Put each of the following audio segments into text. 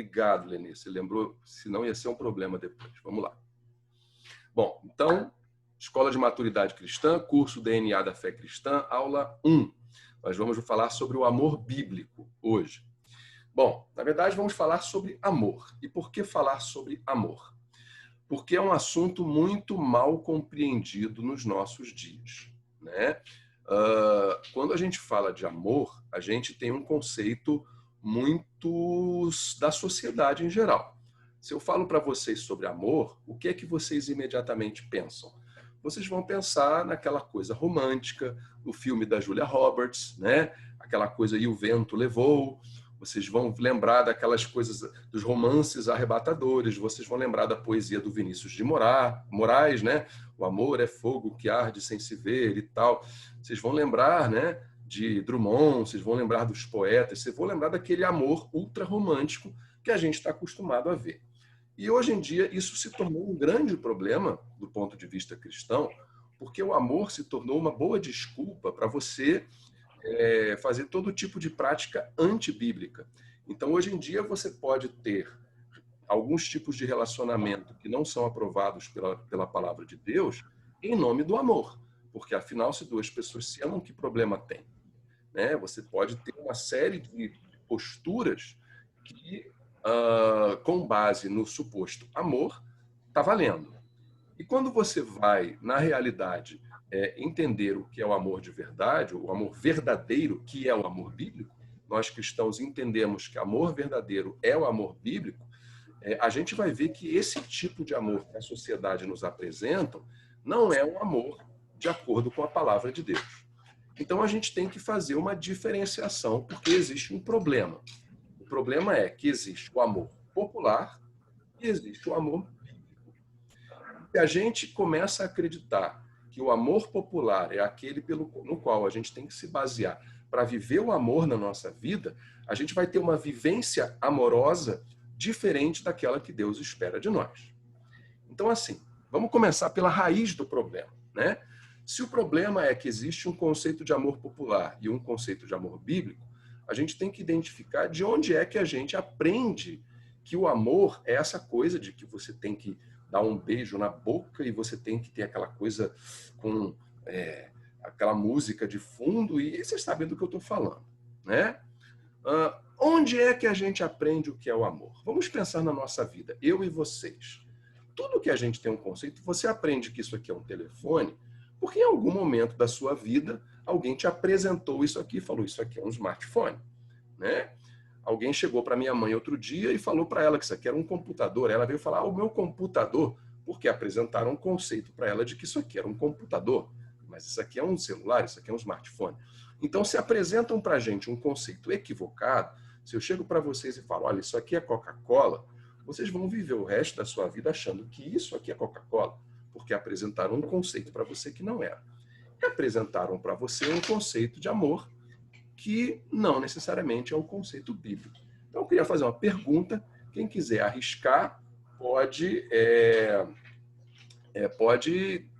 Obrigado, Leni. Você lembrou, senão ia ser um problema depois. Vamos lá. Bom, então, Escola de Maturidade Cristã, curso DNA da Fé Cristã, aula 1. Nós vamos falar sobre o amor bíblico hoje. Bom, na verdade, vamos falar sobre amor. E por que falar sobre amor? Porque é um assunto muito mal compreendido nos nossos dias, né? Quando a gente fala de amor, a gente tem um conceito muito da sociedade em geral. Se eu falo para vocês sobre amor, o que é que vocês imediatamente pensam? Vocês vão pensar naquela coisa romântica, no filme da Julia Roberts, né? Aquela coisa E o Vento Levou. Vocês vão lembrar daquelas coisas, dos romances arrebatadores, vocês vão lembrar da poesia do Vinícius de Moraes, né? O amor é fogo que arde sem se ver e tal. Vocês vão lembrar, né, de Drummond, vocês vão lembrar dos poetas, vocês vão lembrar daquele amor ultra romântico que a gente está acostumado a ver. E hoje em dia isso se tornou um grande problema do ponto de vista cristão, porque o amor se tornou uma boa desculpa para você fazer todo tipo de prática antibíblica. Então, hoje em dia, você pode ter alguns tipos de relacionamento que não são aprovados pela palavra de Deus em nome do amor. Porque, afinal, se duas pessoas se amam, que problema tem? Né? Você pode ter uma série de posturas que, com base no suposto amor, está valendo. E quando você vai, na realidade, entender o que é o amor de verdade, o amor verdadeiro, que é o amor bíblico, nós cristãos entendemos que amor verdadeiro é o amor bíblico, a gente vai ver que esse tipo de amor que a sociedade nos apresenta não é um amor de acordo com a palavra de Deus. Então a gente tem que fazer uma diferenciação, porque existe um problema. O problema é que existe o amor popular e existe o amor bíblico. Se a gente começa a acreditar que o amor popular é aquele no qual a gente tem que se basear para viver o amor na nossa vida, a gente vai ter uma vivência amorosa diferente daquela que Deus espera de nós. Então, assim, vamos começar pela raiz do problema, né? Se o problema é que existe um conceito de amor popular e um conceito de amor bíblico, a gente tem que identificar de onde é que a gente aprende que o amor é essa coisa de que você tem que dar um beijo na boca e você tem que ter aquela coisa com aquela música de fundo, e vocês sabem do que eu estou falando, né? Onde é que a gente aprende o que é o amor? Vamos pensar na nossa vida, eu e vocês. Tudo que a gente tem um conceito, você aprende que isso aqui é um telefone, porque em algum momento da sua vida, alguém te apresentou isso aqui e falou, isso aqui é um smartphone, né? Alguém chegou para minha mãe outro dia e falou para ela que isso aqui era um computador. Ela veio falar, o meu computador, porque apresentaram um conceito para ela de que isso aqui era um computador. Mas isso aqui é um celular, isso aqui é um smartphone. Então, se apresentam para a gente um conceito equivocado, se eu chego para vocês e falo, olha, isso aqui é Coca-Cola, vocês vão viver o resto da sua vida achando que isso aqui é Coca-Cola, porque apresentaram um conceito para você que não era. E apresentaram para você um conceito de amor que não necessariamente é o conceito bíblico. Então, eu queria fazer uma pergunta. Quem quiser arriscar, pode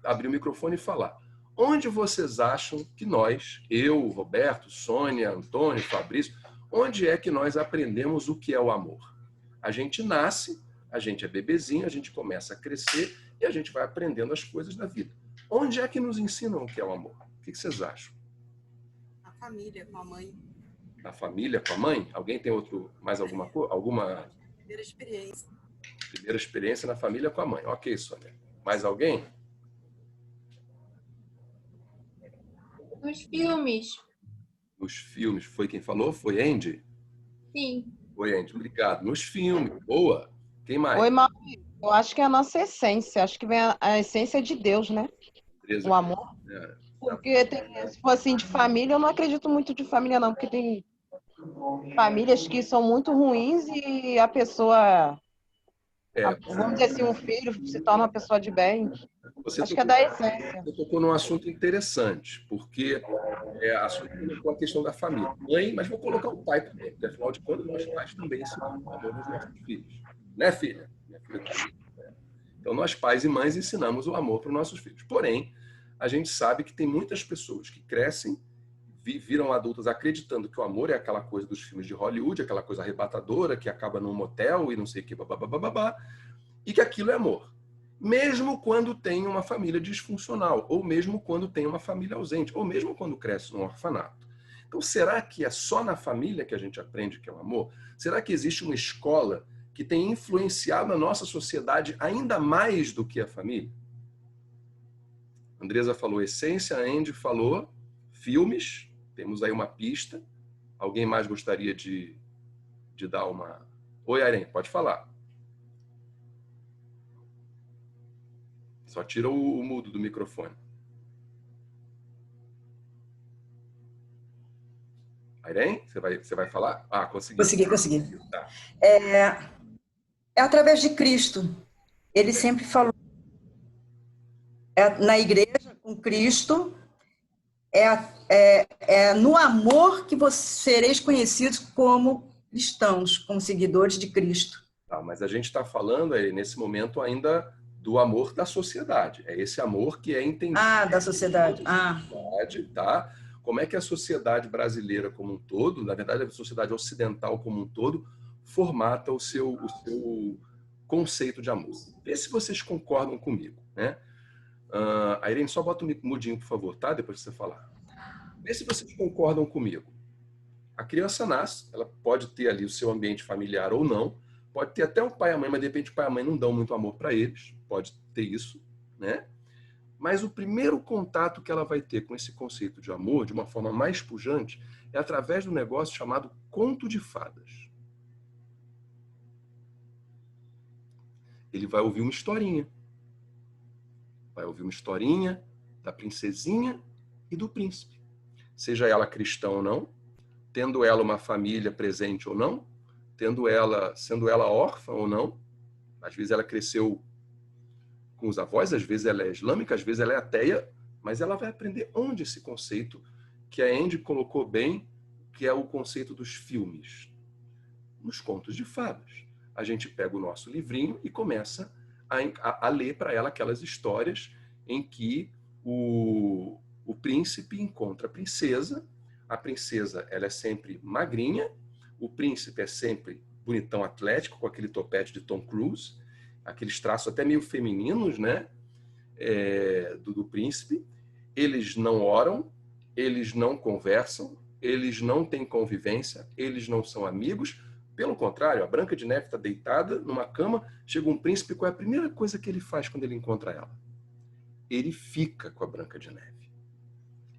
abrir o microfone e falar. Onde vocês acham que nós, eu, Roberto, Sônia, Antônio, Fabrício, onde é que nós aprendemos o que é o amor? A gente nasce, a gente é bebezinho, a gente começa a crescer e a gente vai aprendendo as coisas da vida. Onde é que nos ensinam o que é o amor? O que vocês acham? Na família, com a mãe. Na família, com a mãe? Alguém tem mais alguma coisa? Primeira experiência. Primeira experiência na família com a mãe. Ok, Sônia. Mais alguém? Nos filmes. Nos filmes. Foi quem falou? Foi Andy? Sim. Foi Andy. Obrigado. Nos filmes. Boa. Quem mais? Oi, Maurício. Eu acho que é a nossa essência. Acho que vem a essência de Deus, né? O amor. Porque se for assim de família, eu não acredito muito de família, não. Porque tem famílias que são muito ruins e a pessoa, vamos dizer assim, um filho se torna uma pessoa de bem. Acho que é da essência. Você tocou num assunto interessante, porque com a questão da família. Mãe, mas vou colocar o pai também, porque afinal de contas, nós pais também ensinamos o amor nos nossos filhos. Né, filha? Minha filha tá aí. Então, nós pais e mães ensinamos o amor para os nossos filhos. Porém, a gente sabe que tem muitas pessoas que crescem, viram adultas acreditando que o amor é aquela coisa dos filmes de Hollywood, aquela coisa arrebatadora que acaba num motel e não sei o que, babá, e que aquilo é amor. Mesmo quando tem uma família disfuncional, ou mesmo quando tem uma família ausente, ou mesmo quando cresce num orfanato. Então, será que é só na família que a gente aprende que é o amor? Será que existe uma escola que tem influenciado a nossa sociedade ainda mais do que a família? Andresa falou essência, a Andy falou filmes, temos aí uma pista. Alguém mais gostaria de dar uma... Oi, Airen, pode falar. Só tira o mudo do microfone. Airen, você vai falar? Ah, consegui. Consegui. Tá. É através de Cristo. Ele sempre falou. Na igreja, com Cristo, no amor que sereis conhecidos como cristãos, como seguidores de Cristo. Tá, mas a gente está falando aí, nesse momento ainda do amor da sociedade. É esse amor que é entendido. Da sociedade. Tá? Como é que a sociedade brasileira como um todo, na verdade a sociedade ocidental como um todo, formata o seu conceito de amor. Vê se vocês concordam comigo, né? Irene, só bota o mudinho, por favor, tá? Depois que você falar. Vê se vocês concordam comigo. A criança nasce, ela pode ter ali o seu ambiente familiar ou não, pode ter até um pai e a mãe, mas de repente o pai e a mãe não dão muito amor para eles, pode ter isso, né? Mas o primeiro contato que ela vai ter com esse conceito de amor, de uma forma mais pujante, é através do negócio chamado conto de fadas. Ele vai ouvir uma historinha. Vai ouvir uma historinha da princesinha e do príncipe. Seja ela cristã ou não, tendo ela uma família presente ou não, sendo ela órfã ou não, às vezes ela cresceu com os avós, às vezes ela é islâmica, às vezes ela é ateia, mas ela vai aprender onde esse conceito que a Andy colocou bem, que é o conceito dos filmes. Nos contos de fadas. A gente pega o nosso livrinho e começa a ler para ela aquelas histórias em que o príncipe encontra a princesa ela é sempre magrinha, o príncipe é sempre bonitão, atlético, com aquele topete de Tom Cruise, aqueles traços até meio femininos, né? Do príncipe. Eles não oram, eles não conversam, eles não têm convivência, eles não são amigos. Pelo contrário, a Branca de Neve está deitada numa cama, chega um príncipe, qual é a primeira coisa que ele faz quando ele encontra ela? Ele fica com a Branca de Neve.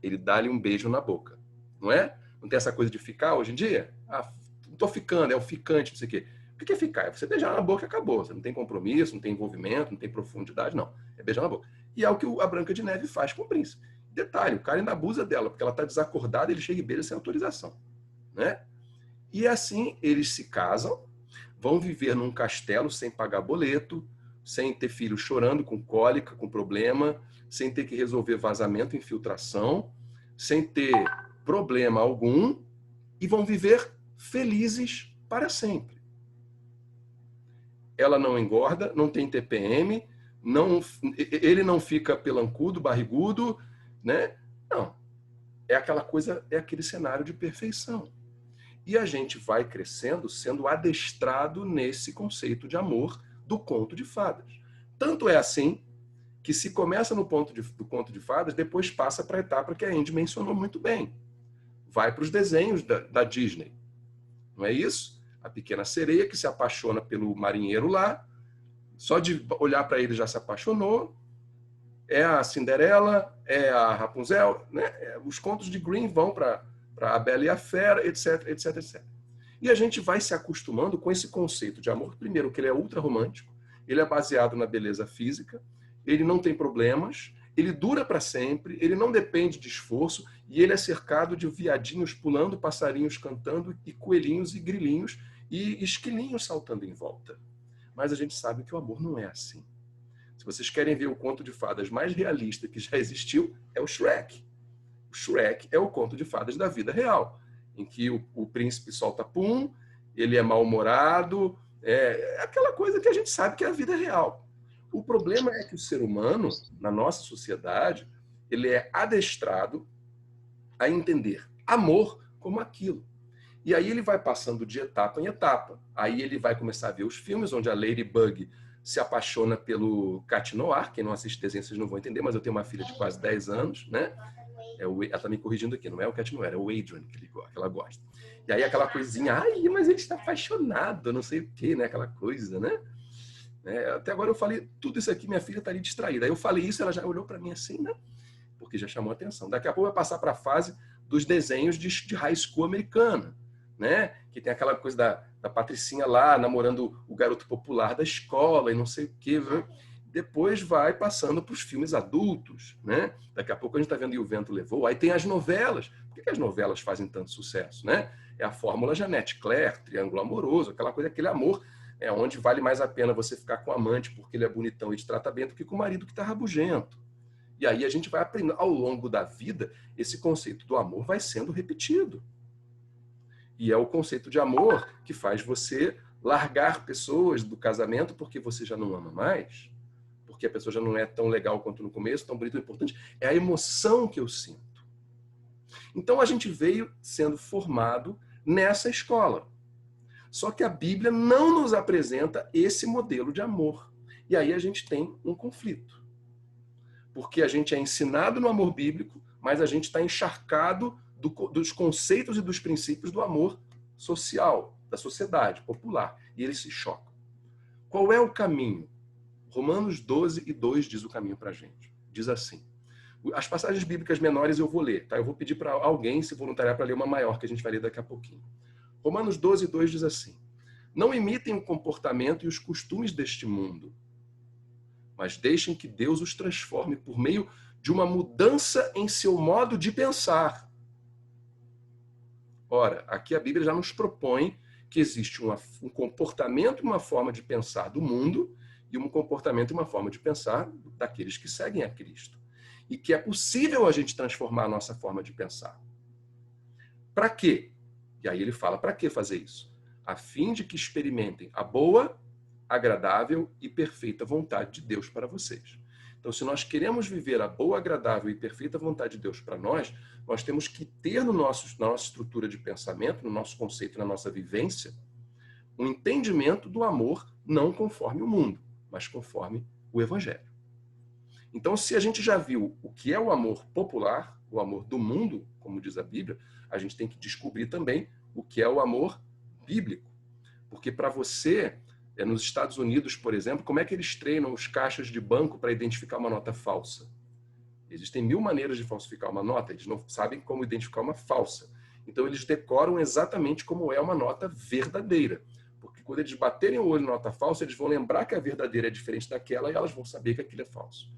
Ele dá-lhe um beijo na boca. Não é? Não tem essa coisa de ficar hoje em dia? Não estou ficando, é o ficante, não sei o quê. O que é ficar? É você beijar na boca e acabou. Você não tem compromisso, não tem envolvimento, não tem profundidade, não. É beijar na boca. E é o que a Branca de Neve faz com o príncipe. Detalhe, o cara ainda abusa dela, porque ela está desacordada, ele chega e beija sem autorização. Né? E assim eles se casam, vão viver num castelo sem pagar boleto, sem ter filho chorando com cólica, com problema, sem ter que resolver vazamento, infiltração, sem ter problema algum, e vão viver felizes para sempre. Ela não engorda, não tem TPM, ele não fica pelancudo, barrigudo, né? Não. É aquela coisa, é aquele cenário de perfeição. E a gente vai crescendo, sendo adestrado nesse conceito de amor do conto de fadas. Tanto é assim que se começa no do conto de fadas, depois passa para a etapa que a Andy mencionou muito bem. Vai para os desenhos da Disney. Não é isso? A pequena sereia que se apaixona pelo marinheiro lá, só de olhar para ele já se apaixonou. É a Cinderela, é a Rapunzel, né? Os contos de Grimm vão para a Bela e a Fera, etc, etc, etc. E a gente vai se acostumando com esse conceito de amor. Primeiro, que ele é ultra romântico, ele é baseado na beleza física, ele não tem problemas, ele dura para sempre, ele não depende de esforço, e ele é cercado de viadinhos pulando, passarinhos cantando, e coelhinhos e grilinhos, e esquilinhos saltando em volta. Mas a gente sabe que o amor não é assim. Se vocês querem ver o conto de fadas mais realista que já existiu, é o Shrek. O Shrek é o conto de fadas da vida real, em que o príncipe solta pum, ele é mal-humorado, é aquela coisa que a gente sabe que é a vida real. O problema é que o ser humano, na nossa sociedade, ele é adestrado a entender amor como aquilo. E aí ele vai passando de etapa em etapa. Aí ele vai começar a ver os filmes onde a Ladybug se apaixona pelo Cat Noir. Quem não assiste desenho, vocês não vão entender, mas eu tenho uma filha de quase 10 anos, né? Ela está me corrigindo aqui, não é o Cat Noir, é o Adrian que ela gosta. E aí aquela coisinha, ai, mas ele está apaixonado, não sei o quê, né? Aquela coisa, né? Até agora eu falei tudo isso aqui, minha filha está ali distraída. Aí eu falei isso, ela já olhou para mim assim, né? Porque já chamou a atenção. Daqui a pouco vai passar para a fase dos desenhos de high school americana, né? Que tem aquela coisa da Patricinha lá, namorando o garoto popular da escola e não sei o quê. Né? Depois vai passando para os filmes adultos, né? Daqui a pouco a gente está vendo E o Vento Levou. Aí tem as novelas. Por que as novelas fazem tanto sucesso, né? É a fórmula Jeanette Claire, Triângulo Amoroso, aquela coisa, aquele amor, onde vale mais a pena você ficar com o amante porque ele é bonitão e te trata bem do que com o marido que está rabugento. E aí a gente vai aprendendo, ao longo da vida, esse conceito do amor vai sendo repetido. E é o conceito de amor que faz você largar pessoas do casamento porque você já não ama mais, porque a pessoa já não é tão legal quanto no começo, tão bonito, importante. É a emoção que eu sinto. Então a gente veio sendo formado nessa escola. Só que a Bíblia não nos apresenta esse modelo de amor. E aí a gente tem um conflito. Porque a gente é ensinado no amor bíblico, mas a gente está encharcado dos conceitos e dos princípios do amor social, da sociedade popular. E eles se chocam. Qual é o caminho? Romanos 12:2 diz o caminho para a gente. Diz assim. As passagens bíblicas menores eu vou ler, tá? Eu vou pedir para alguém se voluntariar para ler uma maior, que a gente vai ler daqui a pouquinho. Romanos 12:2 diz assim: não imitem o comportamento e os costumes deste mundo, mas deixem que Deus os transforme por meio de uma mudança em seu modo de pensar. Ora, aqui a Bíblia já nos propõe que existe um comportamento e uma forma de pensar do mundo e um comportamento e uma forma de pensar daqueles que seguem a Cristo. E que é possível a gente transformar a nossa forma de pensar. Para quê? E aí ele fala, para que fazer isso? A fim de que experimentem a boa, agradável e perfeita vontade de Deus para vocês. Então, se nós queremos viver a boa, agradável e perfeita vontade de Deus para nós, nós temos que ter na nossa estrutura de pensamento, no nosso conceito, na nossa vivência, um entendimento do amor não conforme o mundo, mas conforme o Evangelho. Então, se a gente já viu o que é o amor popular, o amor do mundo, como diz a Bíblia, a gente tem que descobrir também o que é o amor bíblico. Porque para você, nos Estados Unidos, por exemplo, como é que eles treinam os caixas de banco para identificar uma nota falsa? Existem 1000 maneiras de falsificar uma nota, eles não sabem como identificar uma falsa. Então, eles decoram exatamente como é uma nota verdadeira. Porque quando eles baterem o olho na nota falsa, eles vão lembrar que a verdadeira é diferente daquela e elas vão saber que aquilo é falso.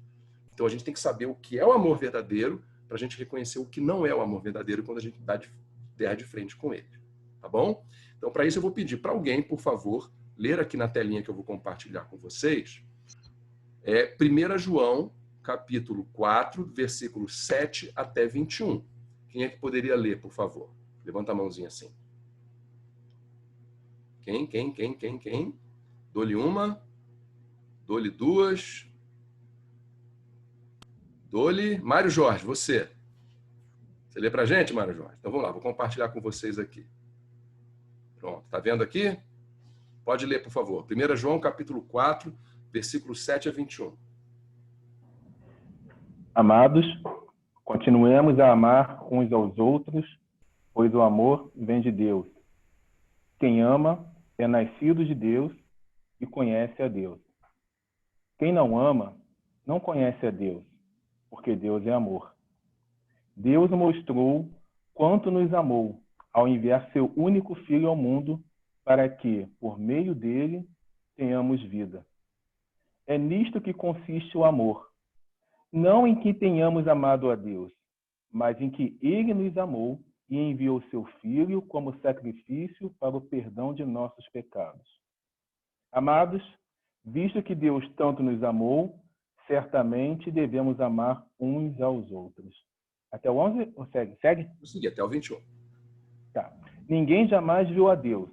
Então, a gente tem que saber o que é o amor verdadeiro para a gente reconhecer o que não é o amor verdadeiro quando a gente der de frente com ele. Tá bom? Então, para isso, eu vou pedir para alguém, por favor, ler aqui na telinha que eu vou compartilhar com vocês, 1 João, capítulo 4, versículos 7 até 21. Quem é que poderia ler, por favor? Levanta a mãozinha assim. Quem? Dou-lhe uma, dou-lhe duas, dou-lhe... Mário Jorge, você. Você lê pra gente, Mário Jorge? Então vamos lá, vou compartilhar com vocês aqui. Pronto, tá vendo aqui? Pode ler, por favor. 1 João, capítulo 4, versículos 7 a 21. Amados, continuemos a amar uns aos outros, pois o amor vem de Deus. Quem ama é nascido de Deus e conhece a Deus. Quem não ama não conhece a Deus, porque Deus é amor. Deus mostrou quanto nos amou ao enviar seu único Filho ao mundo para que, por meio dele, tenhamos vida. É nisto que consiste o amor. Não em que tenhamos amado a Deus, mas em que ele nos amou e enviou seu Filho como sacrifício para o perdão de nossos pecados. Amados, visto que Deus tanto nos amou, certamente devemos amar uns aos outros. Até o 11? Ou segue? Segue? Vou seguir até o 21. Tá. Ninguém jamais viu a Deus,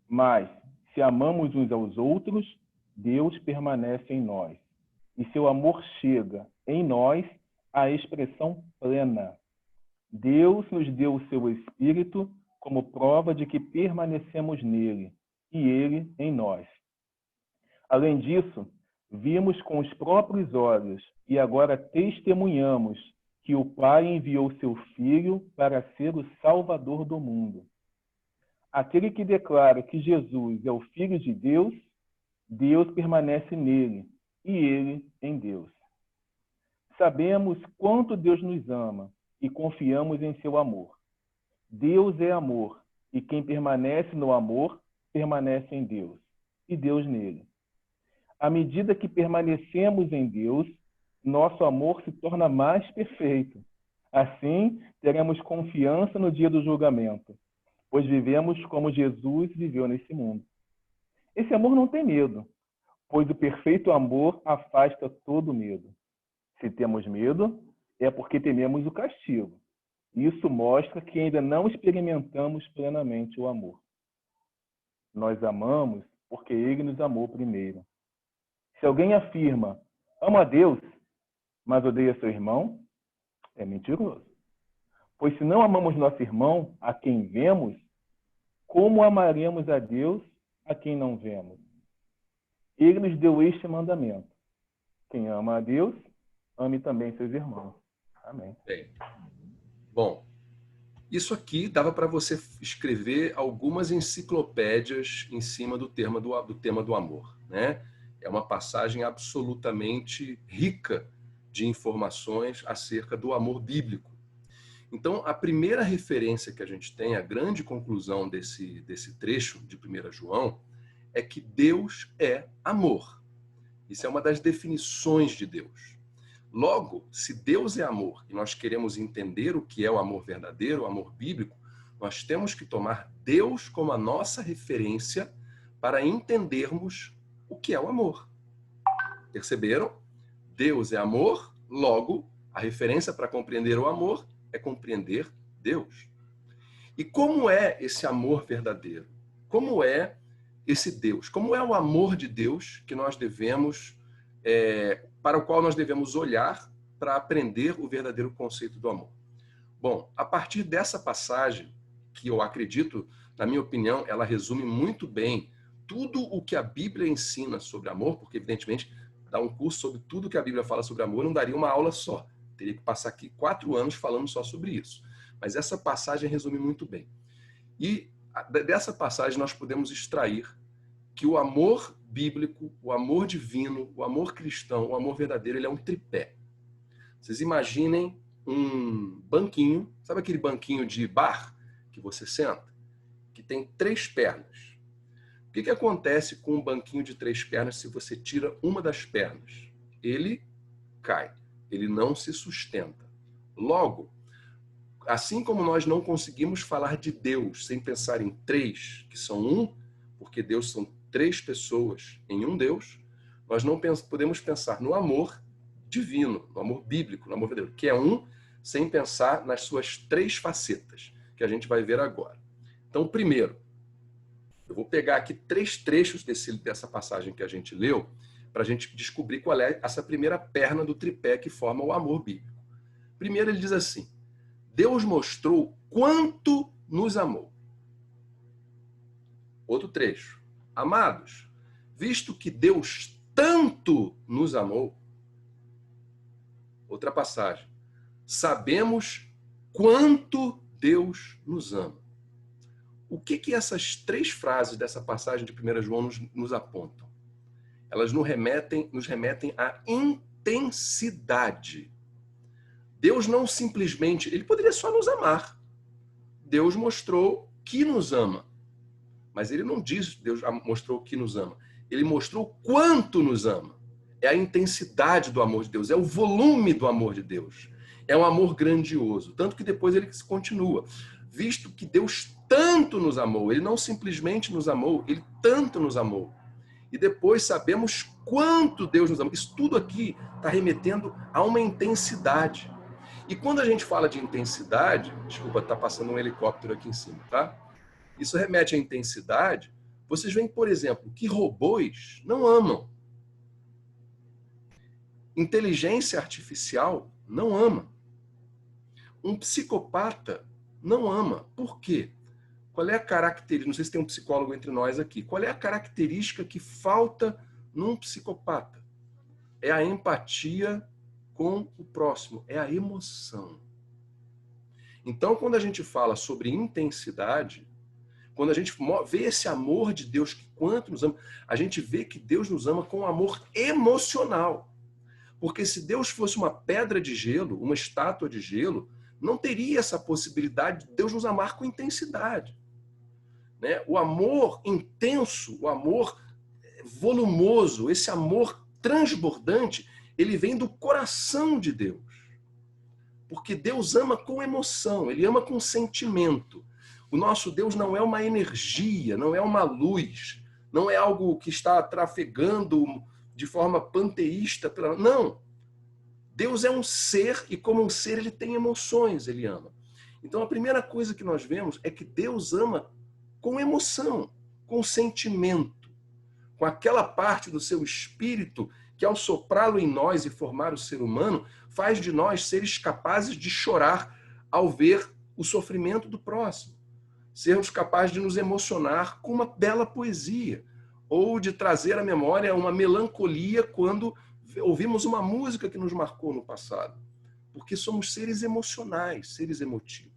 mas se amamos uns aos outros, Deus permanece em nós. E seu amor chega em nós à expressão plena. Deus nos deu o seu Espírito como prova de que permanecemos nele e ele em nós. Além disso, vimos com os próprios olhos e agora testemunhamos que o Pai enviou seu Filho para ser o Salvador do mundo. Aquele que declara que Jesus é o Filho de Deus, Deus permanece nele e ele em Deus. Sabemos quanto Deus nos ama e confiamos em seu amor. Deus é amor, e quem permanece no amor, permanece em Deus, e Deus nele. À medida que permanecemos em Deus, nosso amor se torna mais perfeito. Assim, teremos confiança no dia do julgamento, pois vivemos como Jesus viveu nesse mundo. Esse amor não tem medo, pois o perfeito amor afasta todo medo. Se temos medo, é porque tememos o castigo. Isso mostra que ainda não experimentamos plenamente o amor. Nós amamos porque ele nos amou primeiro. Se alguém afirma, amo a Deus, mas odeia seu irmão, é mentiroso. Pois se não amamos nosso irmão, a quem vemos, como amaremos a Deus a quem não vemos? Ele nos deu este mandamento. Quem ama a Deus, ame também seus irmãos. Amém. Bem. Bom, isso aqui dava para você escrever algumas enciclopédias em cima do tema do amor, né? É uma passagem absolutamente rica de informações acerca do amor bíblico. Então, a primeira referência que a gente tem, a grande conclusão desse trecho de 1 João, é que Deus é amor. Isso é uma das definições de Deus. Logo, se Deus é amor e nós queremos entender o que é o amor verdadeiro, o amor bíblico, nós temos que tomar Deus como a nossa referência para entendermos o que é o amor. Perceberam? Deus é amor, logo, a referência para compreender o amor é compreender Deus. E como é esse amor verdadeiro? Como é esse Deus? Como é o amor de Deus que nós devemos, para o qual nós devemos olhar para aprender o verdadeiro conceito do amor? Bom, a partir dessa passagem, que eu acredito, na minha opinião, ela resume muito bem tudo o que a Bíblia ensina sobre amor, porque, evidentemente, dar um curso sobre tudo que a Bíblia fala sobre amor não daria uma aula só. Teria que passar aqui 4 anos falando só sobre isso. Mas essa passagem resume muito bem. E dessa passagem nós podemos extrair que o amor bíblico, o amor divino, o amor cristão, o amor verdadeiro, ele é um tripé. Vocês imaginem um banquinho, sabe aquele banquinho de bar que você senta? Que tem 3 pernas. O que acontece com um banquinho de 3 pernas se você tira uma das pernas? Ele cai, ele não se sustenta. Logo, assim como nós não conseguimos falar de Deus sem pensar em 3, que são um, porque Deus são 3 pessoas em um Deus, nós não podemos pensar no amor divino, no amor bíblico, no amor verdadeiro, que é um, sem pensar nas suas 3 facetas, que a gente vai ver agora. Então, primeiro, eu vou pegar aqui 3 trechos dessa passagem que a gente leu, para a gente descobrir qual é essa primeira perna do tripé que forma o amor bíblico. Primeiro, ele diz assim: Deus mostrou quanto nos amou. Outro trecho: Amados, visto que Deus tanto nos amou. Outra passagem: Sabemos quanto Deus nos ama. O que essas 3 frases dessa passagem de 1 João nos apontam? Elas nos remetem à intensidade. Deus não simplesmente... Ele poderia só nos amar. Deus mostrou que nos ama. Mas ele não diz Deus mostrou que nos ama. Ele mostrou quanto nos ama. É a intensidade do amor de Deus. É o volume do amor de Deus. É um amor grandioso. Tanto que depois ele continua. Visto que Deus tanto nos amou. Ele não simplesmente nos amou. Ele tanto nos amou. E depois sabemos quanto Deus nos ama. Isso tudo aqui está remetendo a uma intensidade. E quando a gente fala de intensidade... Desculpa, está passando um helicóptero aqui em cima, tá? Isso remete à intensidade. Vocês veem, por exemplo, que robôs não amam. Inteligência artificial não ama. Um psicopata não ama. Por quê? Qual é a característica? Não sei se tem um psicólogo entre nós aqui. Qual é a característica que falta num psicopata? É a empatia com o próximo, é a emoção. Então, quando a gente fala sobre intensidade, quando a gente vê esse amor de Deus que quanto nos ama, a gente vê que Deus nos ama com amor emocional. Porque se Deus fosse uma pedra de gelo, uma estátua de gelo, não teria essa possibilidade de Deus nos amar com intensidade. Né? O amor intenso, o amor volumoso, esse amor transbordante, ele vem do coração de Deus. Porque Deus ama com emoção, ele ama com sentimento. O nosso Deus não é uma energia, não é uma luz, não é algo que está trafegando de forma panteísta. Não. Deus é um ser e como um ser ele tem emoções, ele ama. Então a primeira coisa que nós vemos é que Deus ama com emoção, com sentimento, com aquela parte do seu espírito que ao soprá-lo em nós e formar o ser humano, faz de nós seres capazes de chorar ao ver o sofrimento do próximo. Sermos capazes de nos emocionar com uma bela poesia, ou de trazer à memória uma melancolia quando ouvimos uma música que nos marcou no passado. Porque somos seres emocionais, seres emotivos.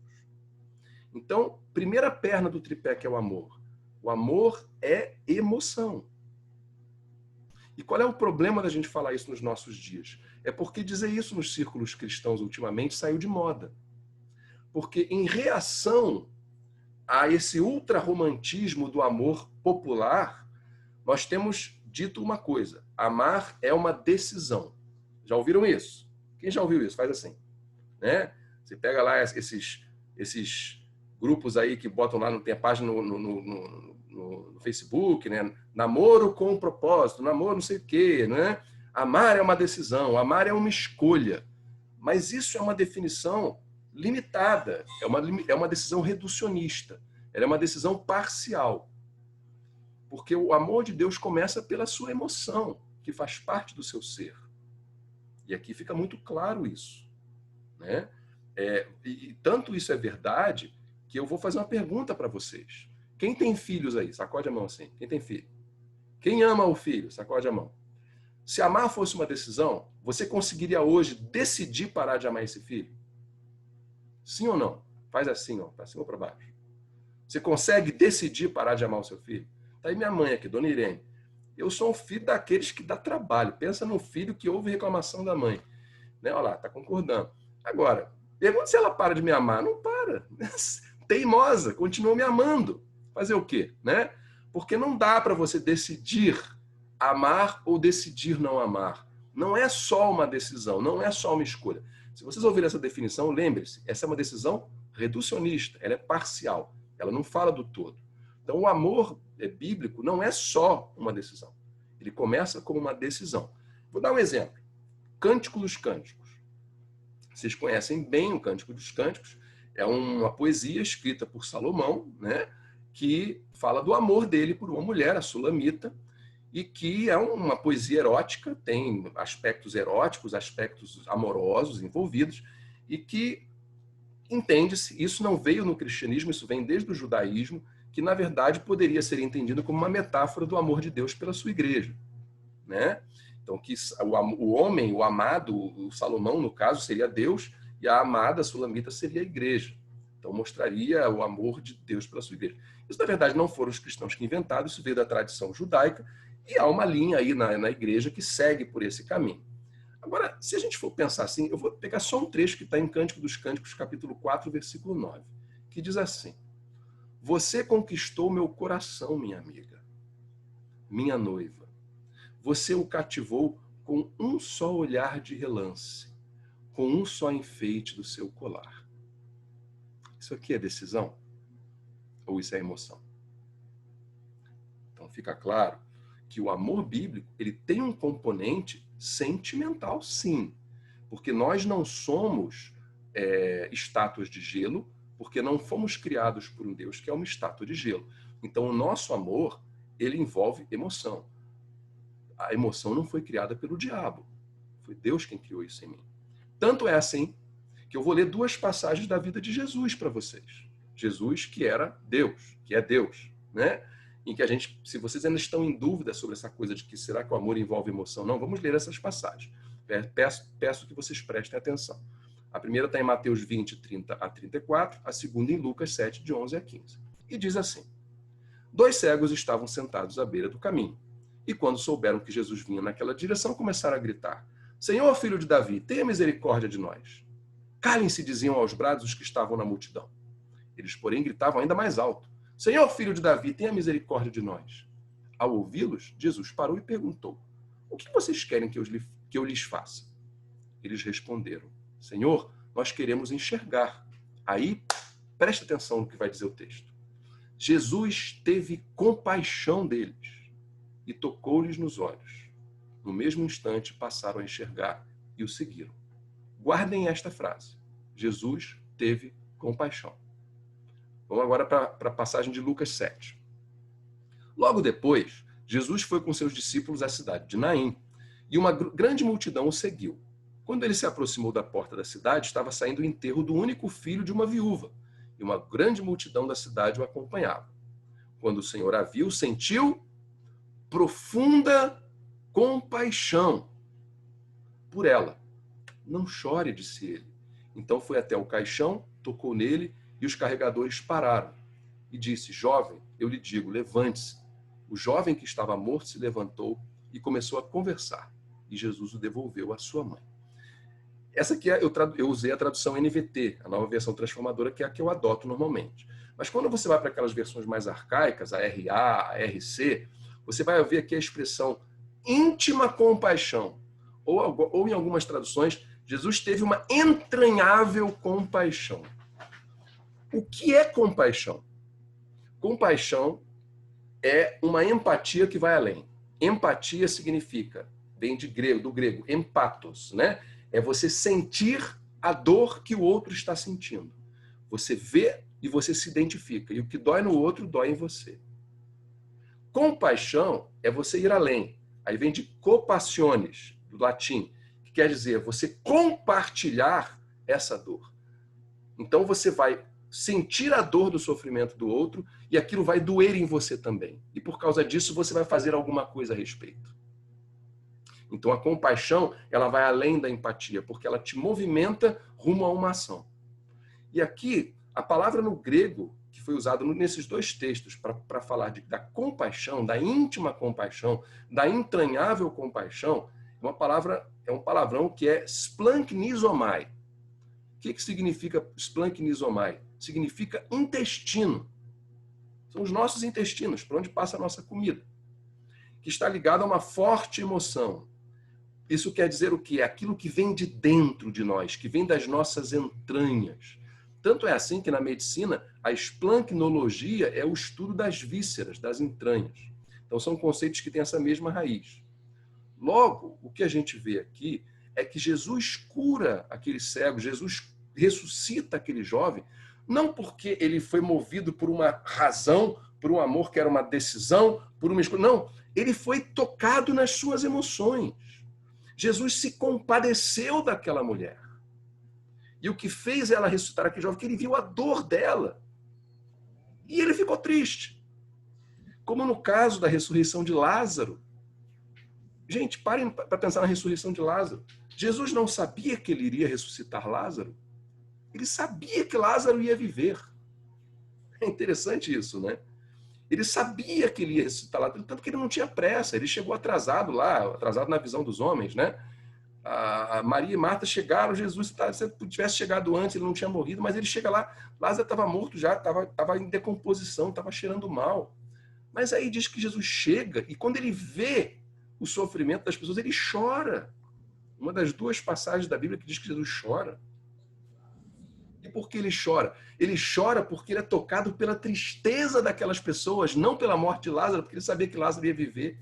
Então, primeira perna do tripé que é o amor. O amor é emoção. E qual é o problema da gente falar isso nos nossos dias? É porque dizer isso nos círculos cristãos ultimamente saiu de moda. Porque em reação a esse ultrarromantismo do amor popular, nós temos dito uma coisa: amar é uma decisão. Já ouviram isso? Quem já ouviu isso? Faz assim. Né? Você pega lá esses grupos aí que botam lá, tem a página no Facebook, né? Namoro com propósito, namoro não sei o quê, né? Amar é uma decisão, amar é uma escolha. Mas isso é uma definição limitada, é uma decisão reducionista, ela é uma decisão parcial. Porque o amor de Deus começa pela sua emoção, que faz parte do seu ser. E aqui fica muito claro isso. Né? E tanto isso é verdade que eu vou fazer uma pergunta para vocês. Quem tem filhos aí? Sacode a mão assim. Quem tem filho? Quem ama o filho? Sacode a mão. Se amar fosse uma decisão, você conseguiria hoje decidir parar de amar esse filho? Sim ou não? Faz assim, ó, para cima ou para baixo. Você consegue decidir parar de amar o seu filho? Tá aí minha mãe aqui, Dona Irene. Eu sou um filho daqueles que dá trabalho. Pensa no filho que ouve reclamação da mãe. Né? Olha lá, tá concordando. Agora, pergunta se ela para de me amar. Não para. Teimosa, continua me amando. Fazer o quê? Né? Porque não dá para você decidir amar ou decidir não amar. Não é só uma decisão, não é só uma escolha. Se vocês ouvirem essa definição, lembre-se, essa é uma decisão reducionista, ela é parcial, ela não fala do todo. Então o amor bíblico não é só uma decisão. Ele começa como uma decisão. Vou dar um exemplo. Cântico dos Cânticos. Vocês conhecem bem o Cântico dos Cânticos. É uma poesia escrita por Salomão, né, que fala do amor dele por uma mulher, a Sulamita, e que é uma poesia erótica, tem aspectos eróticos, aspectos amorosos envolvidos, e que, entende-se, isso não veio no cristianismo, isso vem desde o judaísmo, que na verdade poderia ser entendido como uma metáfora do amor de Deus pela sua igreja. Né? Então, que o homem, o amado, o Salomão, no caso, seria Deus, e a amada, a Sulamita, seria a igreja. Então, mostraria o amor de Deus pela sua igreja. Isso, na verdade, não foram os cristãos que inventaram, isso veio da tradição judaica, e há uma linha aí na igreja que segue por esse caminho. Agora, se a gente for pensar assim, eu vou pegar só um trecho que está em Cântico dos Cânticos, capítulo 4, versículo 9, que diz assim: Você conquistou meu coração, minha amiga, minha noiva. Você o cativou com um só olhar de relance, com um só enfeite do seu colar. Isso aqui é decisão? Ou isso é emoção? Então fica claro que o amor bíblico ele tem um componente sentimental, sim. Porque nós não somos estátuas de gelo, porque não fomos criados por um Deus que é uma estátua de gelo. Então o nosso amor, ele envolve emoção. A emoção não foi criada pelo diabo. Foi Deus quem criou isso em mim. Tanto é assim que eu vou ler duas passagens da vida de Jesus para vocês. Jesus que era Deus, que é Deus, né? Em que a gente, se vocês ainda estão em dúvida sobre essa coisa de que será que o amor envolve emoção, não, vamos ler essas passagens. Peço que vocês prestem atenção. A primeira está em Mateus 20, 30 a 34, a segunda em Lucas 7, de 11 a 15. E diz assim: 2 cegos estavam sentados à beira do caminho, e quando souberam que Jesus vinha naquela direção, começaram a gritar: Senhor, filho de Davi, tenha misericórdia de nós. Calem-se, diziam aos brados os que estavam na multidão. Eles, porém, gritavam ainda mais alto: Senhor, filho de Davi, tenha misericórdia de nós. Ao ouvi-los, Jesus parou e perguntou: O que vocês querem que eu lhes faça? Eles responderam: Senhor, nós queremos enxergar. Aí, preste atenção no que vai dizer o texto. Jesus teve compaixão deles e tocou-lhes nos olhos. No mesmo instante, passaram a enxergar e o seguiram. Guardem esta frase. Jesus teve compaixão. Vamos agora para a passagem de Lucas 7. Logo depois, Jesus foi com seus discípulos à cidade de Naim, e uma grande multidão o seguiu. Quando ele se aproximou da porta da cidade, estava saindo o enterro do único filho de uma viúva, e uma grande multidão da cidade o acompanhava. Quando o Senhor a viu, sentiu profunda compaixão por ela. Não chore, disse ele. Então foi até o caixão, tocou nele, e os carregadores pararam. E disse: Jovem, eu lhe digo, levante-se. O jovem que estava morto se levantou e começou a conversar. E Jesus o devolveu à sua mãe. Essa aqui eu usei a tradução NVT, a nova versão transformadora, que é a que eu adoto normalmente. Mas quando você vai para aquelas versões mais arcaicas, a RA, a RC, você vai ver aqui a expressão íntima compaixão. Ou em algumas traduções, Jesus teve uma entranhável compaixão. O que é compaixão? Compaixão é uma empatia que vai além. Empatia significa, vem do grego, empatos, né? É você sentir a dor que o outro está sentindo. Você vê e você se identifica. E o que dói no outro, dói em você. Compaixão é você ir além. Aí vem de compassiones, do latim, que quer dizer você compartilhar essa dor. Então você vai sentir a dor do sofrimento do outro e aquilo vai doer em você também. E por causa disso você vai fazer alguma coisa a respeito. Então a compaixão, ela vai além da empatia, porque ela te movimenta rumo a uma ação. E aqui, a palavra no grego, que foi usada nesses dois textos para falar da compaixão, da íntima compaixão, da entranhável compaixão, é um palavrão que é splanchnizomai. O que significa splanchnizomai? Significa intestino. São os nossos intestinos, por onde passa a nossa comida. Que está ligado a uma forte emoção. Isso quer dizer o quê? Aquilo que vem de dentro de nós, que vem das nossas entranhas. Tanto é assim que na medicina, a esplancnologia é o estudo das vísceras, das entranhas. Então são conceitos que têm essa mesma raiz. Logo, o que a gente vê aqui é que Jesus cura aquele cego, Jesus ressuscita aquele jovem, não porque ele foi movido por uma razão, por um amor que era uma decisão, por uma escolha. Não, ele foi tocado nas suas emoções. Jesus se compadeceu daquela mulher. E o que fez ela ressuscitar aquele jovem, que ele viu a dor dela. E ele ficou triste. Como no caso da ressurreição de Lázaro. Gente, parem para pensar na ressurreição de Lázaro. Jesus não sabia que ele iria ressuscitar Lázaro. Ele sabia que Lázaro ia viver. É interessante isso, né? Ele sabia que ele ia ressuscitar Lázaro, tanto que ele não tinha pressa. Ele chegou atrasado lá, atrasado na visão dos homens, né? A Maria e Marta chegaram, Jesus, se tivesse chegado antes, ele não tinha morrido, mas ele chega lá, Lázaro estava morto já, estava em decomposição, estava cheirando mal. Mas aí diz que Jesus chega e quando ele vê o sofrimento das pessoas, ele chora. Uma das duas passagens da Bíblia que diz que Jesus chora. E por que ele chora? Ele chora porque ele é tocado pela tristeza daquelas pessoas, não pela morte de Lázaro, porque ele sabia que Lázaro ia viver.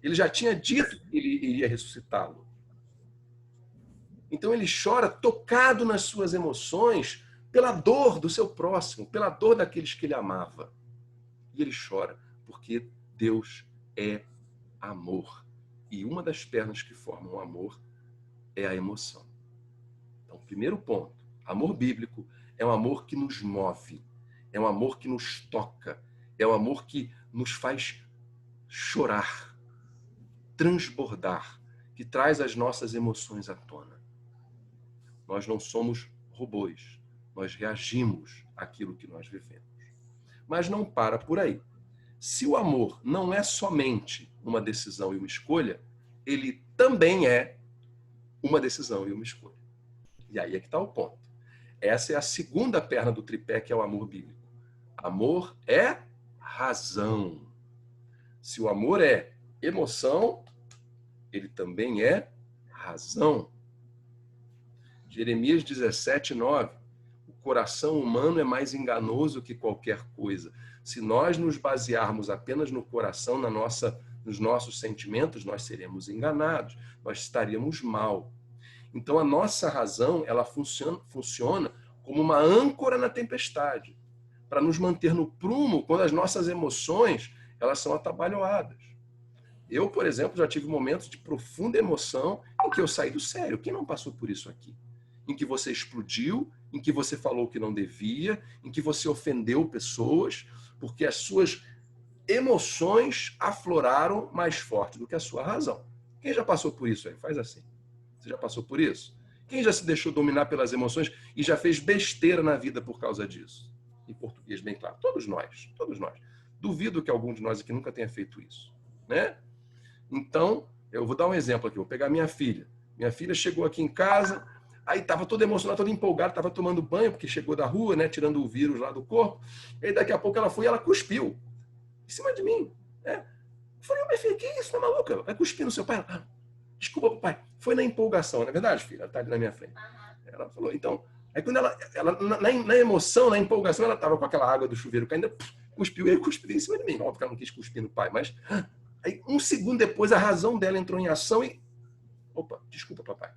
Ele já tinha dito que ele iria ressuscitá-lo. Então ele chora tocado nas suas emoções pela dor do seu próximo, pela dor daqueles que ele amava. E ele chora porque Deus é amor. E uma das pernas que formam o amor é a emoção. Então primeiro ponto. Amor bíblico é um amor que nos move, é um amor que nos toca, é um amor que nos faz chorar, transbordar, que traz as nossas emoções à tona. Nós não somos robôs, nós reagimos àquilo que nós vivemos. Mas não para por aí. Se o amor não é somente uma decisão e uma escolha, ele também é uma decisão e uma escolha. E aí é que está o ponto. Essa é a segunda perna do tripé, que é o amor bíblico. Amor é razão. Se o amor é emoção, ele também é razão. Jeremias 17:9. O coração humano é mais enganoso que qualquer coisa. Se nós nos basearmos apenas no coração, nos nossos sentimentos, nós seremos enganados, nós estaríamos mal. Então, a nossa razão, ela funciona como uma âncora na tempestade, para nos manter no prumo quando as nossas emoções, elas são atabalhoadas. Eu, por exemplo, já tive momentos de profunda emoção em que eu saí do sério. Quem não passou por isso aqui? Em que você explodiu, em que você falou que não devia, em que você ofendeu pessoas, porque as suas emoções afloraram mais forte do que a sua razão. Quem já passou por isso aí? Faz assim. Você já passou por isso? Quem já se deixou dominar pelas emoções e já fez besteira na vida por causa disso? Em português, bem claro. Todos nós, todos nós. Duvido que algum de nós aqui nunca tenha feito isso, né? Então, eu vou dar um exemplo aqui. Vou pegar minha filha. Minha filha chegou aqui em casa, aí estava toda emocionada, toda empolgada, estava tomando banho, porque chegou da rua, né, tirando o vírus lá do corpo. E aí, daqui a pouco ela foi e ela cuspiu em cima de mim. Né? Eu falei, minha filha, que isso? Tá maluca? Vai cuspir no seu pai? Ela, desculpa, papai. Foi na empolgação, não é verdade, filha? Ela está ali na minha frente. Ela falou, então... Aí quando ela na emoção, na empolgação, ela estava com aquela água do chuveiro caindo, cuspiu, e aí cuspiu em cima de mim. Óbvio que ela não quis cuspir no pai, mas... Aí, um segundo depois, a razão dela entrou em ação e... Opa, desculpa, papai.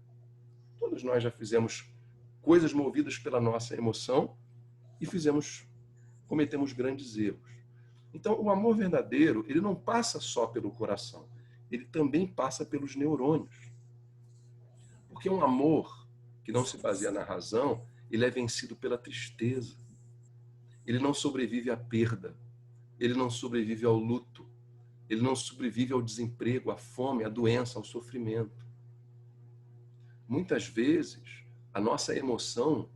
Todos nós já fizemos coisas movidas pela nossa emoção e cometemos grandes erros. Então, o amor verdadeiro, ele não passa só pelo coração, ele também passa pelos neurônios. Porque um amor que não se baseia na razão, ele é vencido pela tristeza. Ele não sobrevive à perda, ele não sobrevive ao luto, ele não sobrevive ao desemprego, à fome, à doença, ao sofrimento. Muitas vezes, a nossa emoção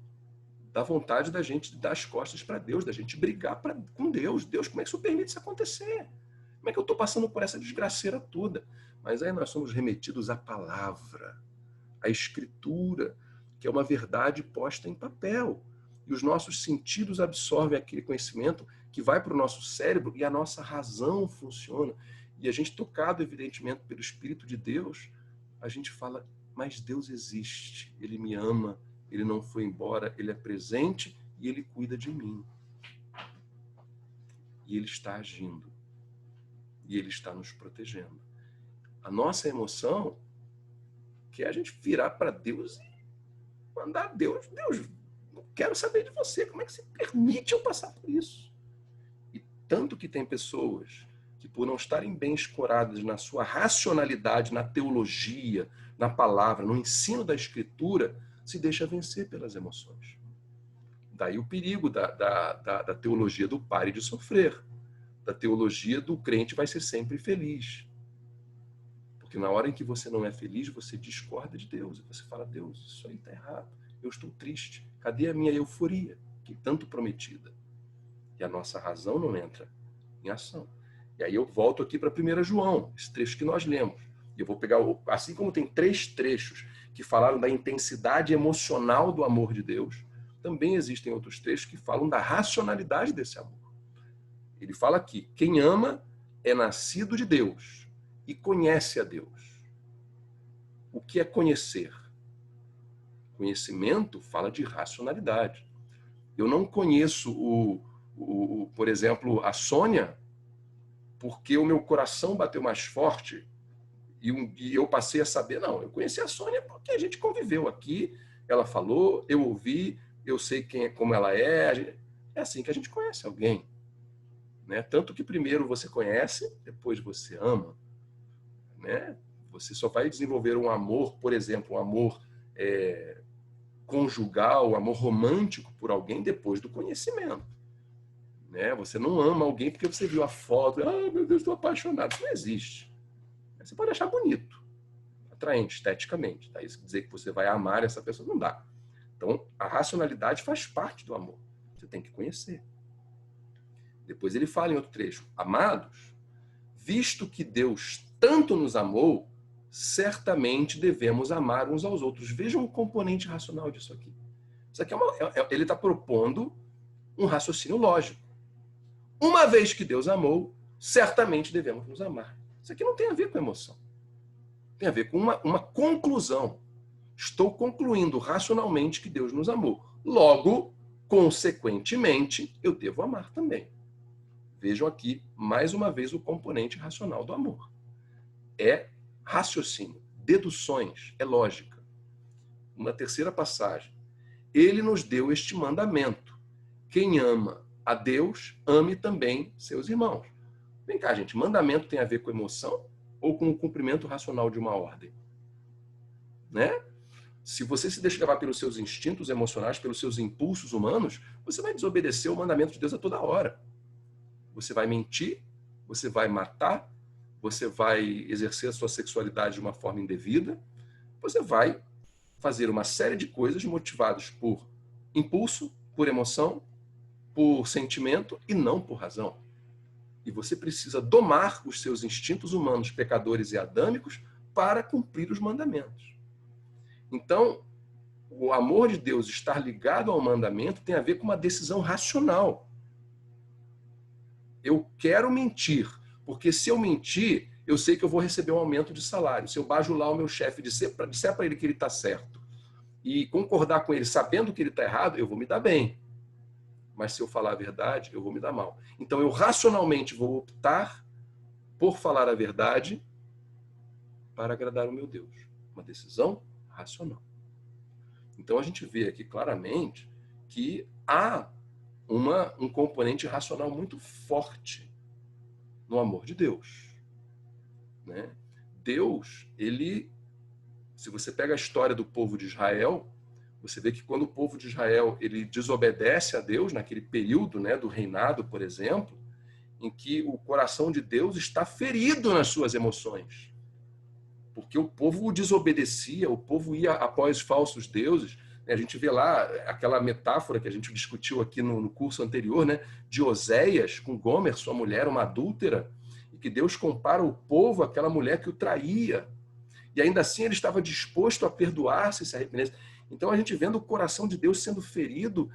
dá vontade da gente dar as costas para Deus, da gente brigar com Deus. Deus, como é que isso permite isso acontecer? Como é que eu estou passando por essa desgraceira toda? Mas aí nós somos remetidos à palavra, à escritura, que é uma verdade posta em papel. E os nossos sentidos absorvem aquele conhecimento que vai para o nosso cérebro e a nossa razão funciona. E a gente, tocado, evidentemente, pelo Espírito de Deus, a gente fala, mas Deus existe, Ele me ama, Ele não foi embora, Ele é presente e Ele cuida de mim. E Ele está agindo. E Ele está nos protegendo. A nossa emoção quer a gente virar para Deus e mandar Deus, não quero saber de você, como é que você permite eu passar por isso? E tanto que tem pessoas que, por não estarem bem escoradas na sua racionalidade, na teologia, na palavra, no ensino da Escritura, se deixa vencer pelas emoções. Daí o perigo da teologia do pare de sofrer, da teologia do crente vai ser sempre feliz. Porque na hora em que você não é feliz, você discorda de Deus. E você fala, Deus, isso aí está errado. Eu estou triste. Cadê a minha euforia, que tanto prometida? E a nossa razão não entra em ação. E aí eu volto aqui para 1 João, esse trecho que nós lemos. E eu vou pegar, assim como tem 3 trechos que falaram da intensidade emocional do amor de Deus, também existem outros trechos que falam da racionalidade desse amor. Ele fala aqui, quem ama é nascido de Deus e conhece a Deus. O que é conhecer? Conhecimento fala de racionalidade. Eu não conheço, por exemplo, a Sônia, porque o meu coração bateu mais forte e eu passei a saber. Não, eu conheci a Sônia porque a gente conviveu aqui, ela falou, eu ouvi, eu sei como ela é. É assim que a gente conhece alguém. Né? Tanto que primeiro você conhece, depois você ama. Né? Você só vai desenvolver um amor, por exemplo, um amor conjugal, o amor romântico por alguém depois do conhecimento. Né? Você não ama alguém porque você viu a foto, meu Deus, estou apaixonado. Isso não existe. Você pode achar bonito, atraente, esteticamente. Tá? Isso dizer que você vai amar essa pessoa, não dá. Então, a racionalidade faz parte do amor. Você tem que conhecer. Depois ele fala em outro trecho: amados, visto que Deus tanto nos amou, certamente devemos amar uns aos outros. Vejam o componente racional disso aqui. Isso aqui ele está propondo um raciocínio lógico. Uma vez que Deus amou, certamente devemos nos amar. Isso aqui não tem a ver com emoção. Tem a ver com uma conclusão. Estou concluindo racionalmente que Deus nos amou. Logo, consequentemente, eu devo amar também. Vejam aqui, mais uma vez, o componente racional do amor. É raciocínio, deduções, é lógica. Uma terceira passagem. Ele nos deu este mandamento: quem ama a Deus, ame também seus irmãos. Vem cá, gente, mandamento tem a ver com emoção ou com o cumprimento racional de uma ordem? Né? Se você se deixa levar pelos seus instintos emocionais, pelos seus impulsos humanos, você vai desobedecer o mandamento de Deus a toda hora. Você vai mentir, você vai matar, você vai exercer a sua sexualidade de uma forma indevida, você vai fazer uma série de coisas motivadas por impulso, por emoção, por sentimento e não por razão. E você precisa domar os seus instintos humanos pecadores e adâmicos para cumprir os mandamentos. Então, o amor de Deus estar ligado ao mandamento tem a ver com uma decisão racional. Eu quero mentir, porque se eu mentir, eu sei que eu vou receber um aumento de salário. Se eu bajular o meu chefe e disser para ele que ele está certo e concordar com ele sabendo que ele está errado, eu vou me dar bem. Mas se eu falar a verdade, eu vou me dar mal. Então eu racionalmente vou optar por falar a verdade para agradar o meu Deus. Uma decisão racional. Então a gente vê aqui claramente que há um componente racional muito forte no amor de Deus. Né? Deus, se você pega a história do povo de Israel, você vê que quando o povo de Israel ele desobedece a Deus, naquele período, né, do reinado, por exemplo, em que o coração de Deus está ferido nas suas emoções. Porque o povo o desobedecia, o povo ia após falsos deuses. A gente vê lá aquela metáfora que a gente discutiu aqui no curso anterior, né, de Oséias com Gomer, sua mulher, uma adúltera, e que Deus compara o povo àquela mulher que o traía. E ainda assim ele estava disposto a perdoar se arrependesse. Então a gente vendo o coração de Deus sendo ferido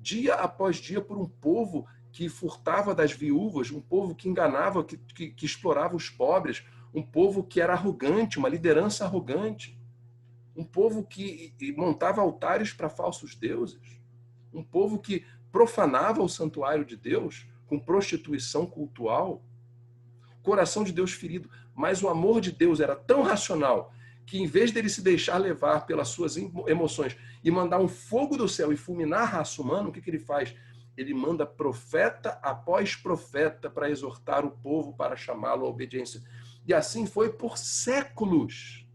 dia após dia por um povo que furtava das viúvas, um povo que enganava, que explorava os pobres, um povo que era arrogante, uma liderança arrogante, um povo que montava altares para falsos deuses, um povo que profanava o santuário de Deus com prostituição cultual. Coração de Deus ferido, mas o amor de Deus era tão racional que, em vez dele se deixar levar pelas suas emoções e mandar um fogo do céu e fulminar a raça humana, o que ele faz? Ele manda profeta após profeta para exortar o povo, para chamá-lo à obediência. E assim foi por séculos.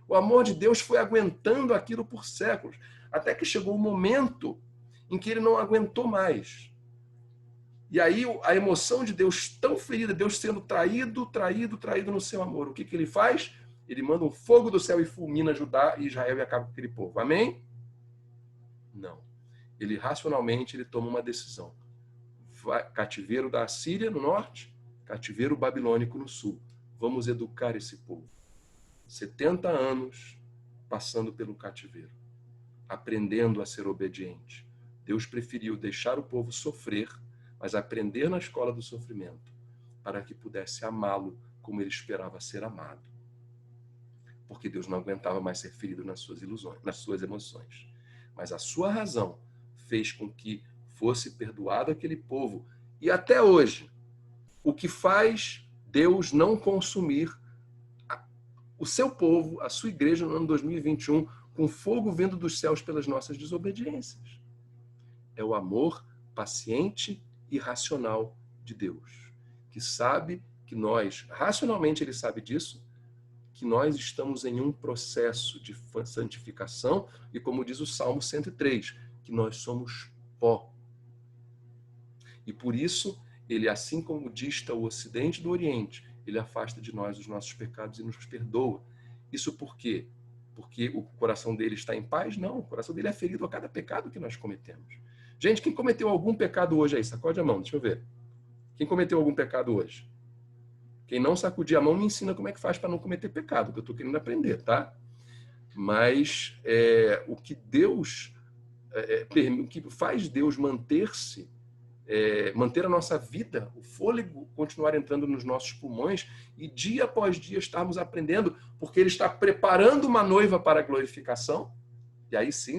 O amor de Deus foi aguentando aquilo por séculos, até que chegou o momento em que ele não aguentou mais. E aí a emoção de Deus tão ferida, Deus sendo traído no seu amor. O que ele faz? Ele manda um fogo do céu e fulmina Judá e Israel e acaba com aquele povo. Amém? Não. Ele racionalmente toma uma decisão. Cativeiro da Assíria no norte, cativeiro babilônico no sul. Vamos educar esse povo. 70 anos passando pelo cativeiro, aprendendo a ser obediente. Deus preferiu deixar o povo sofrer, mas aprender na escola do sofrimento, para que pudesse amá-lo como ele esperava ser amado. Porque Deus não aguentava mais ser ferido nas suas ilusões, nas suas emoções. Mas a sua razão fez com que fosse perdoado aquele povo. E até hoje, o que faz Deus não consumir o seu povo, a sua igreja no ano 2021, com fogo vindo dos céus pelas nossas desobediências? É o amor paciente e racional de Deus, que sabe que nós, racionalmente ele sabe disso, que nós estamos em um processo de santificação e, como diz o Salmo 103, que nós somos pó. E por isso, ele, assim como dista o Ocidente do Oriente, ele afasta de nós os nossos pecados e nos perdoa. Isso por quê? Porque o coração dele está em paz? Não, o coração dele é ferido a cada pecado que nós cometemos. Gente, quem cometeu algum pecado hoje aí? Sacode a mão, deixa eu ver. Quem cometeu algum pecado hoje? Quem não sacudir a mão me ensina como é que faz para não cometer pecado, que eu estou querendo aprender, tá? Mas o que Deus, o que faz Deus manter-se, manter a nossa vida, o fôlego continuar entrando nos nossos pulmões e dia após dia estarmos aprendendo, porque Ele está preparando uma noiva para a glorificação, e aí sim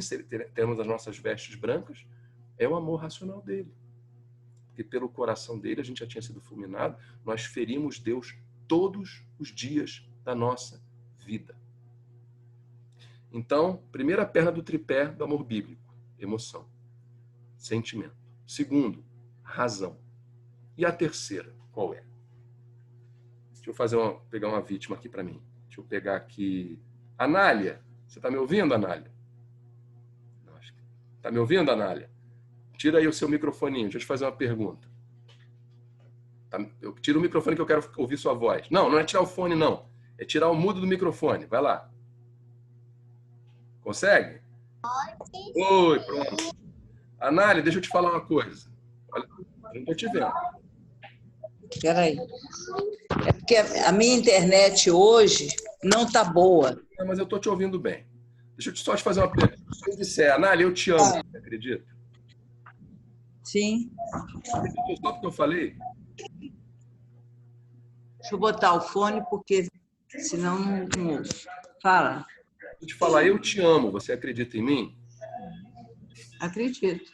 teremos as nossas vestes brancas, é o amor racional dele. Porque pelo coração dele a gente já tinha sido fulminado, nós ferimos Deus todos os dias da nossa vida. Então, primeira perna do tripé do amor bíblico, emoção, sentimento. Segundo, razão. E a terceira, qual é? Deixa eu pegar uma vítima aqui para mim. Deixa eu pegar aqui. Anália. Você está me ouvindo, Anália? Está me ouvindo, Anália? Tira aí o seu microfoninho. Deixa eu te fazer uma pergunta. Eu tiro o microfone que eu quero ouvir sua voz. Não é tirar o fone, não. É tirar o mudo do microfone. Vai lá. Consegue? Oi, pronto. Anália, deixa eu te falar uma coisa. Olha, eu não estou te vendo. Espera aí. É porque a minha internet hoje não está boa. Mas eu estou te ouvindo bem. Deixa eu só te fazer uma pergunta. Se eu disser, Anália, eu te amo, você acredita? Sim. Só porque eu falei? Deixa eu botar o fone, porque senão não ouço. Fala. Se eu te falar, eu te amo, você acredita em mim? Acredito.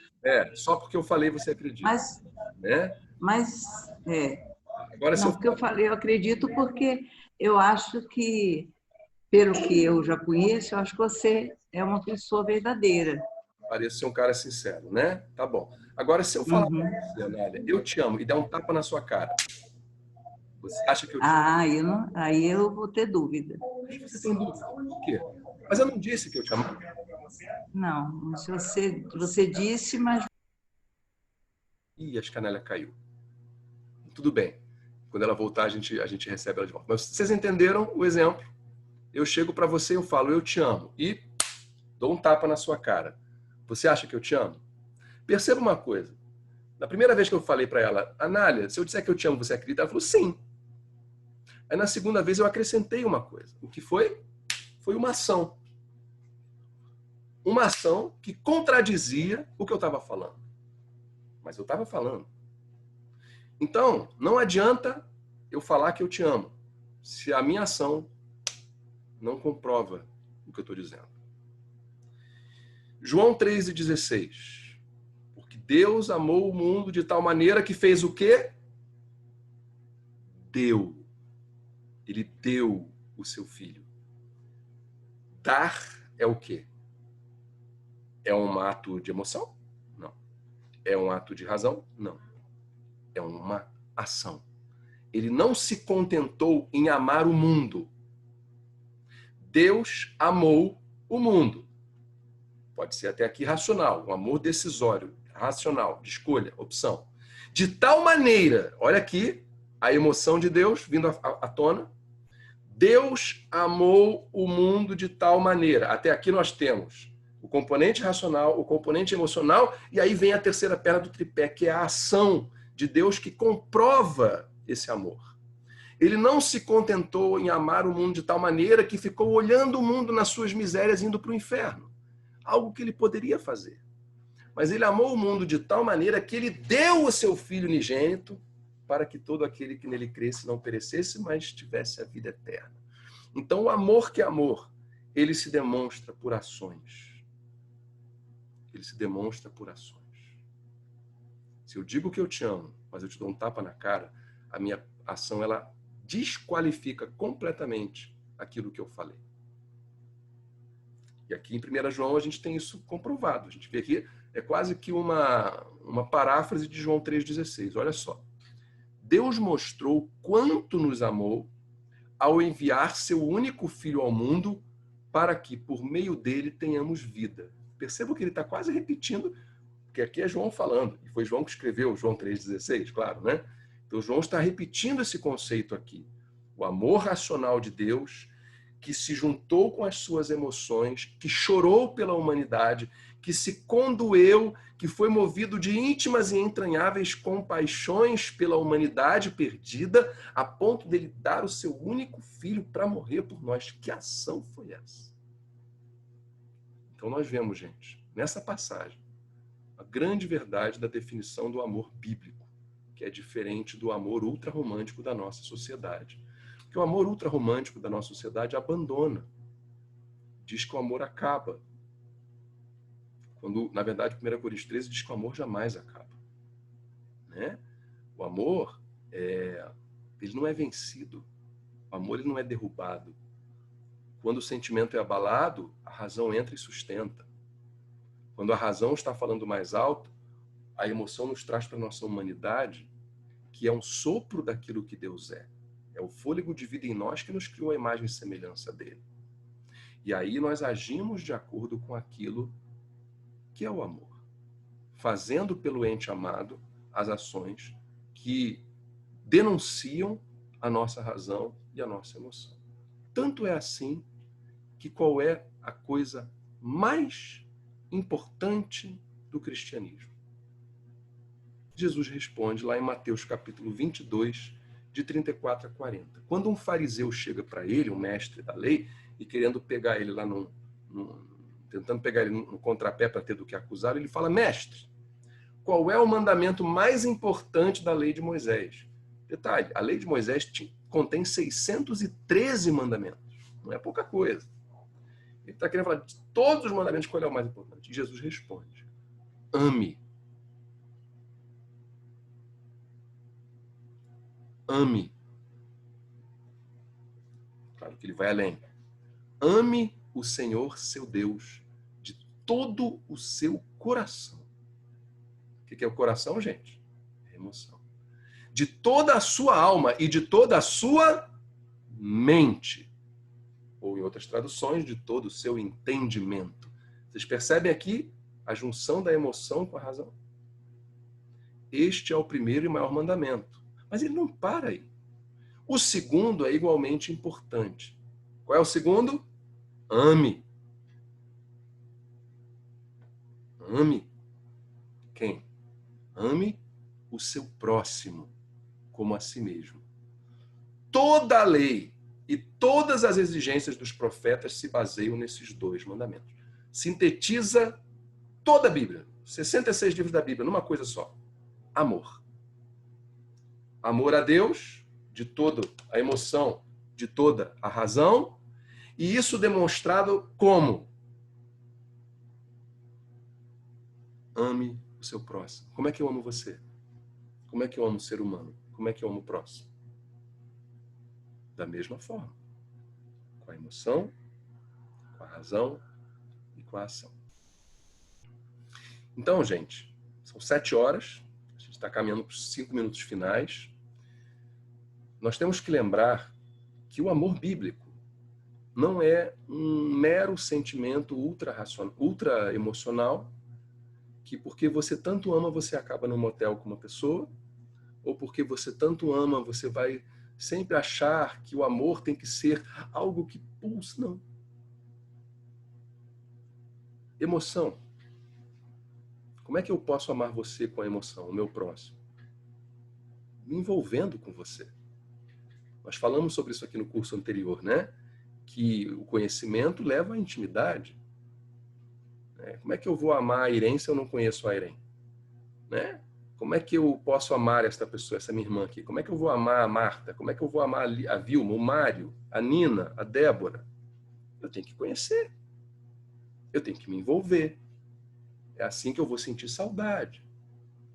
Só porque eu falei, você acredita. Agora, não, porque eu falei, eu acredito porque eu acho que, pelo que eu já conheço, eu acho que você é uma pessoa verdadeira. Parece ser um cara sincero, né? Tá bom. Agora, se eu falar pra você, Anália, eu te amo, e der um tapa na sua cara, você acha que eu te amo? Aí eu vou ter dúvida. Você tem dúvida? Por quê? Mas eu não disse que eu te amo. Não, você disse, mas... Ih, acho que a Anália caiu. Tudo bem. Quando ela voltar, a gente recebe ela de volta. Mas vocês entenderam o exemplo? Eu chego para você e eu falo, eu te amo. E dou um tapa na sua cara. Você acha que eu te amo? Perceba uma coisa. Na primeira vez que eu falei para ela, Anália, se eu disser que eu te amo, você acredita? Ela falou, sim. Aí na segunda vez eu acrescentei uma coisa. O que foi? Foi uma ação. Uma ação que contradizia o que eu estava falando. Mas eu estava falando. Então, não adianta eu falar que eu te amo, se a minha ação não comprova o que eu estou dizendo. João 3,16. Porque Deus amou o mundo de tal maneira que fez o quê? Deu. Ele deu o seu filho. Dar é o quê? É um ato de emoção? Não. É um ato de razão? Não. É uma ação. Ele não se contentou em amar o mundo. Deus amou o mundo. Pode ser até aqui racional, um amor decisório, racional, de escolha, opção. De tal maneira, olha aqui, a emoção de Deus vindo à tona. Deus amou o mundo de tal maneira. Até aqui nós temos o componente racional, o componente emocional, e aí vem a terceira perna do tripé, que é a ação de Deus que comprova esse amor. Ele não se contentou em amar o mundo de tal maneira que ficou olhando o mundo nas suas misérias indo para o inferno. Algo que ele poderia fazer. Mas ele amou o mundo de tal maneira que ele deu o seu Filho unigênito para que todo aquele que nele cresce não perecesse, mas tivesse a vida eterna. Então, o amor que é amor, ele se demonstra por ações. Ele se demonstra por ações. Se eu digo que eu te amo, mas eu te dou um tapa na cara, a minha ação, ela desqualifica completamente aquilo que eu falei. E aqui em 1 João a gente tem isso comprovado. A gente vê aqui, é quase que uma paráfrase de João 3,16. Olha só. Deus mostrou quanto nos amou ao enviar seu único filho ao mundo para que, por meio dele, tenhamos vida. Perceba que ele está quase repetindo, porque aqui é João falando, e foi João que escreveu João 3,16, claro, né? Então, João está repetindo esse conceito aqui. O amor racional de Deus, que se juntou com as suas emoções, que chorou pela humanidade, que se condoeu, que foi movido de íntimas e entranháveis compaixões pela humanidade perdida, a ponto dele dar o seu único filho para morrer por nós. Que ação foi essa? Então nós vemos, gente, nessa passagem, a grande verdade da definição do amor bíblico, que é diferente do amor ultrarromântico da nossa sociedade. Porque o amor ultrarromântico da nossa sociedade abandona. Diz que o amor acaba. Quando, na verdade, 1 Coríntios 13 diz que o amor jamais acaba. Né? O amor, ele não é vencido. O amor ele não é derrubado. Quando o sentimento é abalado, a razão entra e sustenta. Quando a razão está falando mais alto, a emoção nos traz para a nossa humanidade, que é um sopro daquilo que Deus é. É o fôlego de vida em nós que nos criou a imagem e semelhança dele. E aí nós agimos de acordo com aquilo que é o amor. Fazendo pelo ente amado as ações que denunciam a nossa razão e a nossa emoção. Tanto é assim que qual é a coisa mais importante do cristianismo? Jesus responde lá em Mateus capítulo 22, de 34 a 40. Quando um fariseu chega para ele, um mestre da lei, e querendo pegar ele lá tentando pegar ele no contrapé para ter do que acusar, ele fala: mestre, qual é o mandamento mais importante da lei de Moisés? Detalhe, a lei de Moisés contém 613 mandamentos. Não é pouca coisa. Ele está querendo falar de todos os mandamentos, qual é o mais importante? E Jesus responde: ame. Ame. Claro que ele vai além. Ame o Senhor, seu Deus, de todo o seu coração. O que é o coração, gente? É emoção. De toda a sua alma e de toda a sua mente. Ou, em outras traduções, de todo o seu entendimento. Vocês percebem aqui a junção da emoção com a razão? Este é o primeiro e maior mandamento. Mas ele não para aí. O segundo é igualmente importante. Qual é o segundo? Ame. Ame. Quem? Ame o seu próximo como a si mesmo. Toda a lei e todas as exigências dos profetas se baseiam nesses dois mandamentos. Sintetiza toda a Bíblia, 66 livros da Bíblia, numa coisa só: amor. Amor a Deus, de toda a emoção, de toda a razão, e isso demonstrado como? Ame o seu próximo. Como é que eu amo você? Como é que eu amo o ser humano? Como é que eu amo o próximo? Da mesma forma. Com a emoção, com a razão e com a ação. Então, gente, são 7 horas. A gente está caminhando para os 5 minutos finais. Nós temos que lembrar que o amor bíblico não é um mero sentimento ultra emocional, que porque você tanto ama, você acaba num motel com uma pessoa, ou porque você tanto ama, você vai sempre achar que o amor tem que ser algo que pulsa. Não. Emoção. Como é que eu posso amar você com a emoção, o meu próximo? Me envolvendo com você. Nós falamos sobre isso aqui no curso anterior, né? Que o conhecimento leva à intimidade. Como é que eu vou amar a Irene se eu não conheço a Irene? Né? Como é que eu posso amar esta pessoa, essa minha irmã aqui? Como é que eu vou amar a Marta? Como é que eu vou amar a Vilma, o Mário, a Nina, a Débora? Eu tenho que conhecer. Eu tenho que me envolver. É assim que eu vou sentir saudade.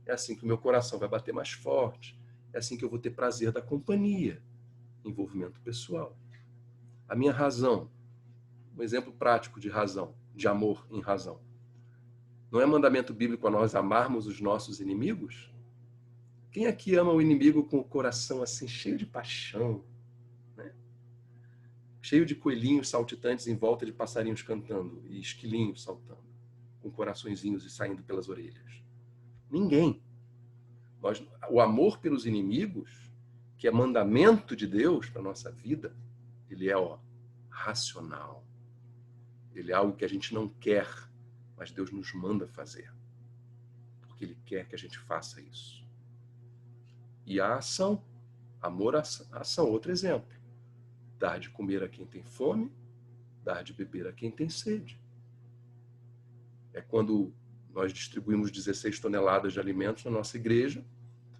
É assim que o meu coração vai bater mais forte. É assim que eu vou ter prazer da companhia. Envolvimento pessoal. A minha razão, um exemplo prático de razão, de amor em razão. Não é mandamento bíblico a nós amarmos os nossos inimigos? Quem aqui ama o inimigo com o coração assim, cheio de paixão? Né? cheio de coelhinhos saltitantes em volta de passarinhos cantando e esquilinhos saltando, com coraçõezinhos saindo pelas orelhas? Ninguém. O amor pelos inimigos, que é mandamento de Deus para a nossa vida, ele é racional. Ele é algo que a gente não quer, mas Deus nos manda fazer. Porque Ele quer que a gente faça isso. E a ação, amor à ação, outro exemplo. Dar de comer a quem tem fome, dar de beber a quem tem sede. É quando nós distribuímos 16 toneladas de alimentos na nossa igreja,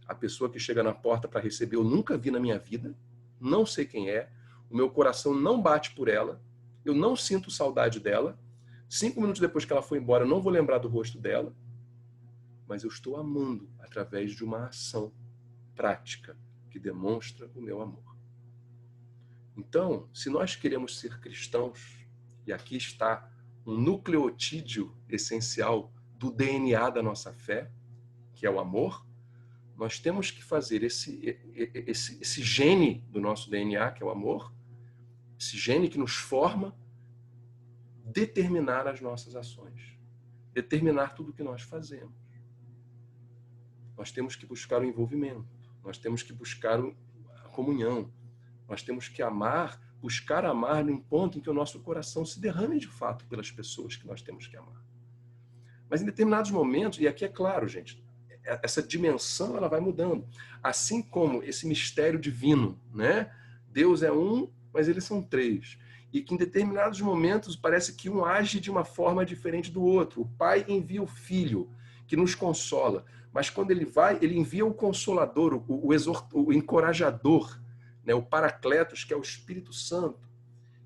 a pessoa que chega na porta para receber, eu nunca vi na minha vida, não sei quem é, o meu coração não bate por ela, eu não sinto saudade dela, 5 minutos depois que ela foi embora, eu não vou lembrar do rosto dela, mas eu estou amando através de uma ação prática que demonstra o meu amor. Então, se nós queremos ser cristãos, e aqui está um nucleotídeo essencial do DNA da nossa fé, que é o amor, nós temos que fazer esse gene do nosso DNA, que é o amor, esse gene que nos forma, determinar as nossas ações, determinar tudo o que nós fazemos. Nós temos que buscar o envolvimento, nós temos que buscar a comunhão, nós temos que amar, buscar amar num ponto em que o nosso coração se derrame de fato pelas pessoas que nós temos que amar. Mas em determinados momentos, e aqui é claro, gente, essa dimensão ela vai mudando. Assim como esse mistério divino, né? Deus é um, mas eles são três. E que em determinados momentos parece que um age de uma forma diferente do outro. O Pai envia o Filho, que nos consola. Mas quando ele vai, ele envia o Consolador, o encorajador, né? O Paracletos, que é o Espírito Santo.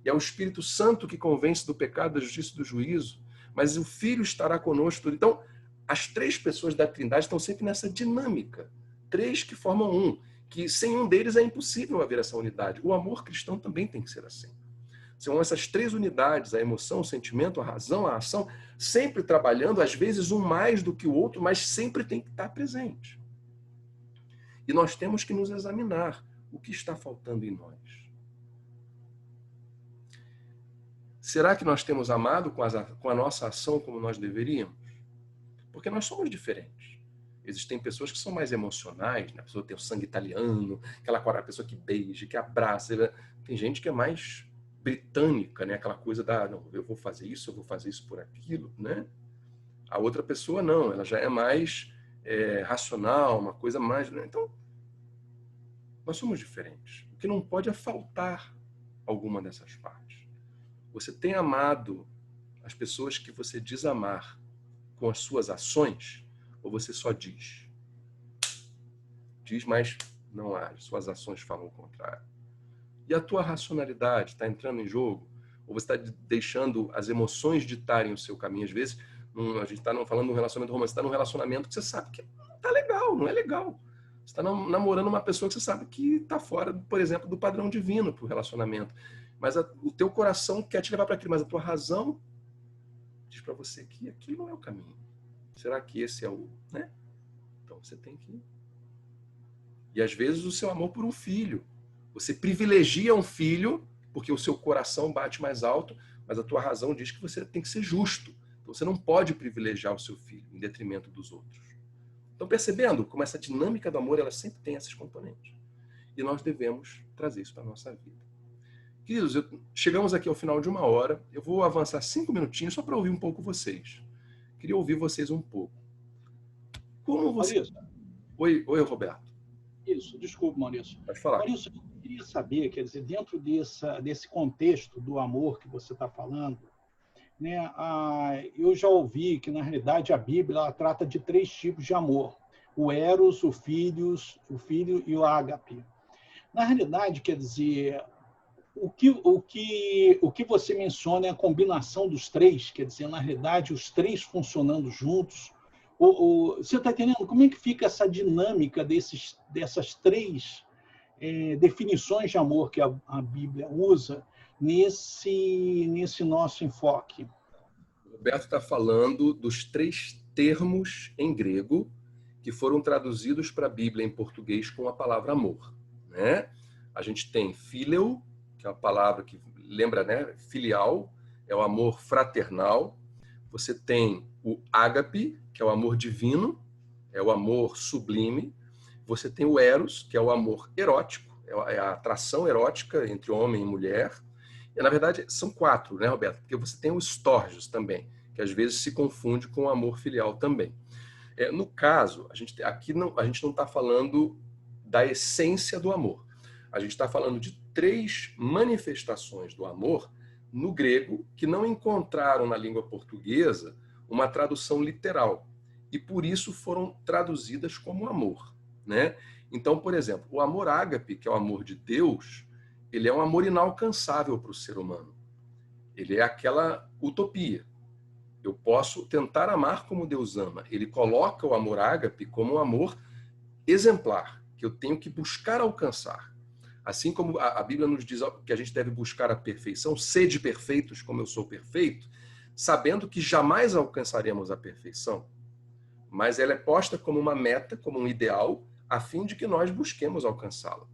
E é o Espírito Santo que convence do pecado, da justiça e do juízo. Mas o Filho estará conosco. Então, as três pessoas da Trindade estão sempre nessa dinâmica. Três que formam um. Que sem um deles é impossível haver essa unidade. O amor cristão também tem que ser assim. São essas três unidades, a emoção, o sentimento, a razão, a ação, sempre trabalhando, às vezes um mais do que o outro, mas sempre tem que estar presente. E nós temos que nos examinar o que está faltando em nós. Será que nós temos amado com a nossa ação como nós deveríamos? Porque nós somos diferentes. Existem pessoas que são mais emocionais, né? A pessoa tem o sangue italiano, aquela pessoa que beija, que abraça. Tem gente que é mais britânica, né? Aquela coisa da, não, eu vou fazer isso por aquilo, né? A outra pessoa não, ela já é mais racional, uma coisa mais... Né? Então, nós somos diferentes. O que não pode é faltar alguma dessas partes. Você tem amado as pessoas que você diz amar com as suas ações, ou você só diz? Diz, mas não age. Suas ações falam o contrário. E a tua racionalidade está entrando em jogo? Ou você está deixando as emoções ditarem o seu caminho? Às vezes, a gente está falando de um relacionamento romântico, você está num relacionamento que você sabe que não está legal, não é legal. Você está namorando uma pessoa que você sabe que está fora, por exemplo, do padrão divino para o relacionamento. Mas o teu coração quer te levar para aquilo, mas a tua razão diz para você que aquilo não é o caminho. Será que esse é o... né? Então você tem que... E às vezes o seu amor por um filho. Você privilegia um filho porque o seu coração bate mais alto, mas a tua razão diz que você tem que ser justo. Então você não pode privilegiar o seu filho em detrimento dos outros. Então percebendo como essa dinâmica do amor ela sempre tem esses componentes. E nós devemos trazer isso para a nossa vida. Queridos, chegamos aqui ao final de 1 hora. Eu vou avançar 5 minutinhos só para ouvir um pouco vocês. Queria ouvir vocês um pouco. Como você... Maurício. Oi, Roberto. Isso, desculpa, Maurício. Pode falar. Maurício, eu queria saber, quer dizer, dentro desse contexto do amor que você está falando, né, eu já ouvi que, na realidade, a Bíblia ela trata de 3 tipos de amor. O eros, o filho e o ágape. Na realidade, quer dizer... O que você menciona é a combinação dos 3, quer dizer, na realidade, os 3 funcionando juntos. Você está entendendo como é que fica essa dinâmica dessas 3 definições de amor que a Bíblia usa nesse nosso enfoque? O Roberto está falando dos 3 termos em grego que foram traduzidos para a Bíblia em português com a palavra amor, né? A gente tem phileo, que é uma palavra que lembra, né? Filial é o amor fraternal. Você tem o ágape, que é o amor divino, é o amor sublime. Você tem o eros, que é o amor erótico, é a atração erótica entre homem e mulher. E, na verdade, são 4, né, Roberto? Porque você tem o storgis também, que às vezes se confunde com o amor filial também. No caso, a gente não está falando da essência do amor. A gente está falando de 3 manifestações do amor no grego que não encontraram na língua portuguesa uma tradução literal. E por isso foram traduzidas como amor, né? Então, por exemplo, o amor ágape, que é o amor de Deus, ele é um amor inalcançável para o ser humano. Ele é aquela utopia. Eu posso tentar amar como Deus ama. Ele coloca o amor ágape como um amor exemplar, que eu tenho que buscar alcançar. Assim como a Bíblia nos diz que a gente deve buscar a perfeição, sede perfeitos como eu sou perfeito, sabendo que jamais alcançaremos a perfeição, mas ela é posta como uma meta, como um ideal, a fim de que nós busquemos alcançá-la.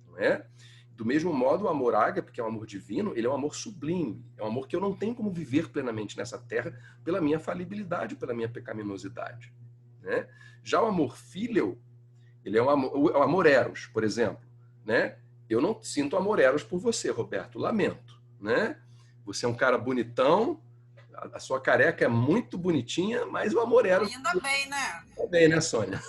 Não é? Do mesmo modo, o amor ágape, que é um amor divino, ele é um amor sublime. É um amor que eu não tenho como viver plenamente nessa terra pela minha falibilidade, pela minha pecaminosidade. Né? Já o amor filial, ele é o amor eros, por exemplo. Né? Eu não sinto amor eros por você, Roberto, lamento. Né? Você é um cara bonitão, a sua careca é muito bonitinha, mas o amor eros... Ainda bem, né? Ainda bem, né, Sônia?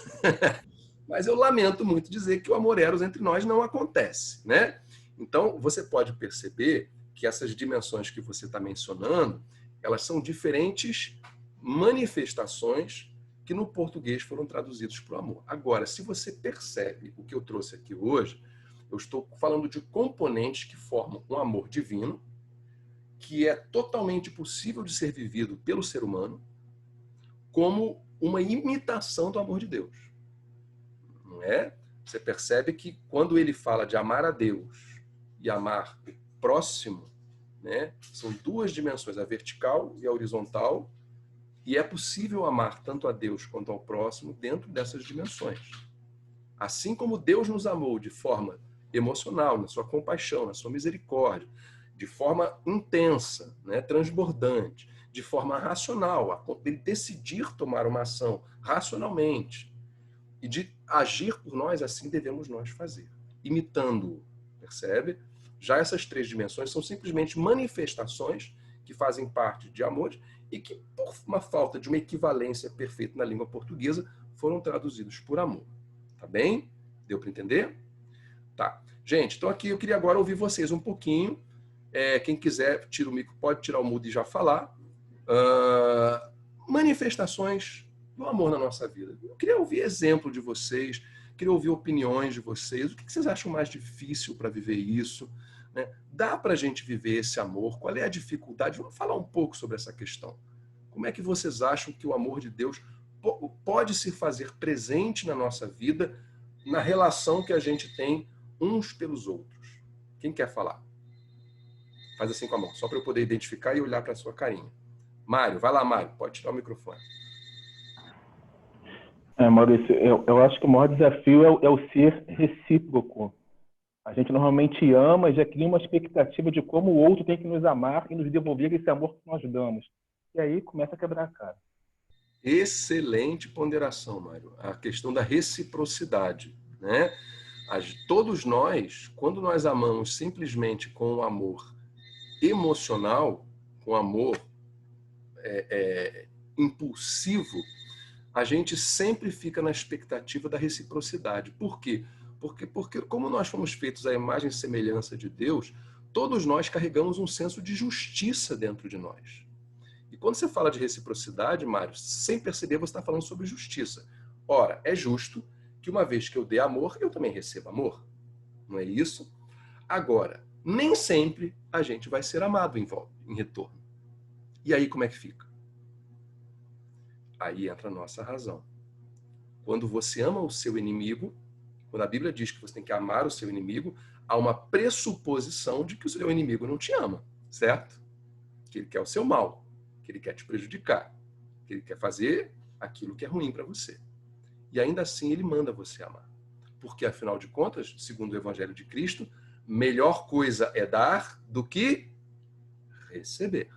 Mas eu lamento muito dizer que o amor eros entre nós não acontece, né? Então, você pode perceber que essas dimensões que você está mencionando, elas são diferentes manifestações que no português foram traduzidos para o amor. Agora, se você percebe o que eu trouxe aqui hoje, eu estou falando de componentes que formam um amor divino, que é totalmente possível de ser vivido pelo ser humano, como uma imitação do amor de Deus. Não é? Você percebe que quando ele fala de amar a Deus e amar o próximo, né, são 2 dimensões, a vertical e a horizontal, e é possível amar tanto a Deus quanto ao próximo dentro dessas dimensões. Assim como Deus nos amou de forma emocional, na sua compaixão, na sua misericórdia, de forma intensa, né, transbordante, de forma racional, ele decidir tomar uma ação racionalmente, e de agir por nós, assim devemos nós fazer, imitando-o, percebe? Já essas 3 dimensões são simplesmente manifestações que fazem parte de amor e que, por uma falta de uma equivalência perfeita na língua portuguesa, foram traduzidos por amor. Tá bem? Deu para entender? Tá. Gente, então aqui eu queria agora ouvir vocês um pouquinho. Quem quiser, tira o micro, pode tirar o mudo e já falar. Manifestações do amor na nossa vida. Eu queria ouvir exemplo de vocês, queria ouvir opiniões de vocês. O que vocês acham mais difícil para viver isso? Né? Dá para a gente viver esse amor? Qual é a dificuldade? Vamos falar um pouco sobre essa questão. Como é que vocês acham que o amor de Deus pode se fazer presente na nossa vida, na relação que a gente tem uns pelos outros? Quem quer falar? Faz assim com a mão, só para eu poder identificar e olhar para a sua carinha. Mário, vai lá, Mário, pode tirar o microfone. Maurício, eu acho que o maior desafio é o ser recíproco. A gente normalmente ama e já cria uma expectativa de como o outro tem que nos amar e nos devolver esse amor que nós damos. E aí começa a quebrar a cara. Excelente ponderação, Mário. A questão da reciprocidade, né? Todos nós, quando nós amamos simplesmente com o amor emocional, com amor impulsivo, a gente sempre fica na expectativa da reciprocidade. Por quê? Porque como nós fomos feitos à imagem e semelhança de Deus, todos nós carregamos um senso de justiça dentro de nós. E quando você fala de reciprocidade, Mário, sem perceber, você está falando sobre justiça. Ora, é justo que uma vez que eu dê amor, eu também receba amor. Não é isso? Agora, nem sempre a gente vai ser amado em retorno. E aí como é que fica? Aí entra a nossa razão. Quando você ama o seu inimigo, quando a Bíblia diz que você tem que amar o seu inimigo, há uma pressuposição de que o seu inimigo não te ama, certo? Que ele quer o seu mal, que ele quer te prejudicar, que ele quer fazer aquilo que é ruim para você. E ainda assim ele manda você amar. Porque, afinal de contas, segundo o Evangelho de Cristo, melhor coisa é dar do que receber.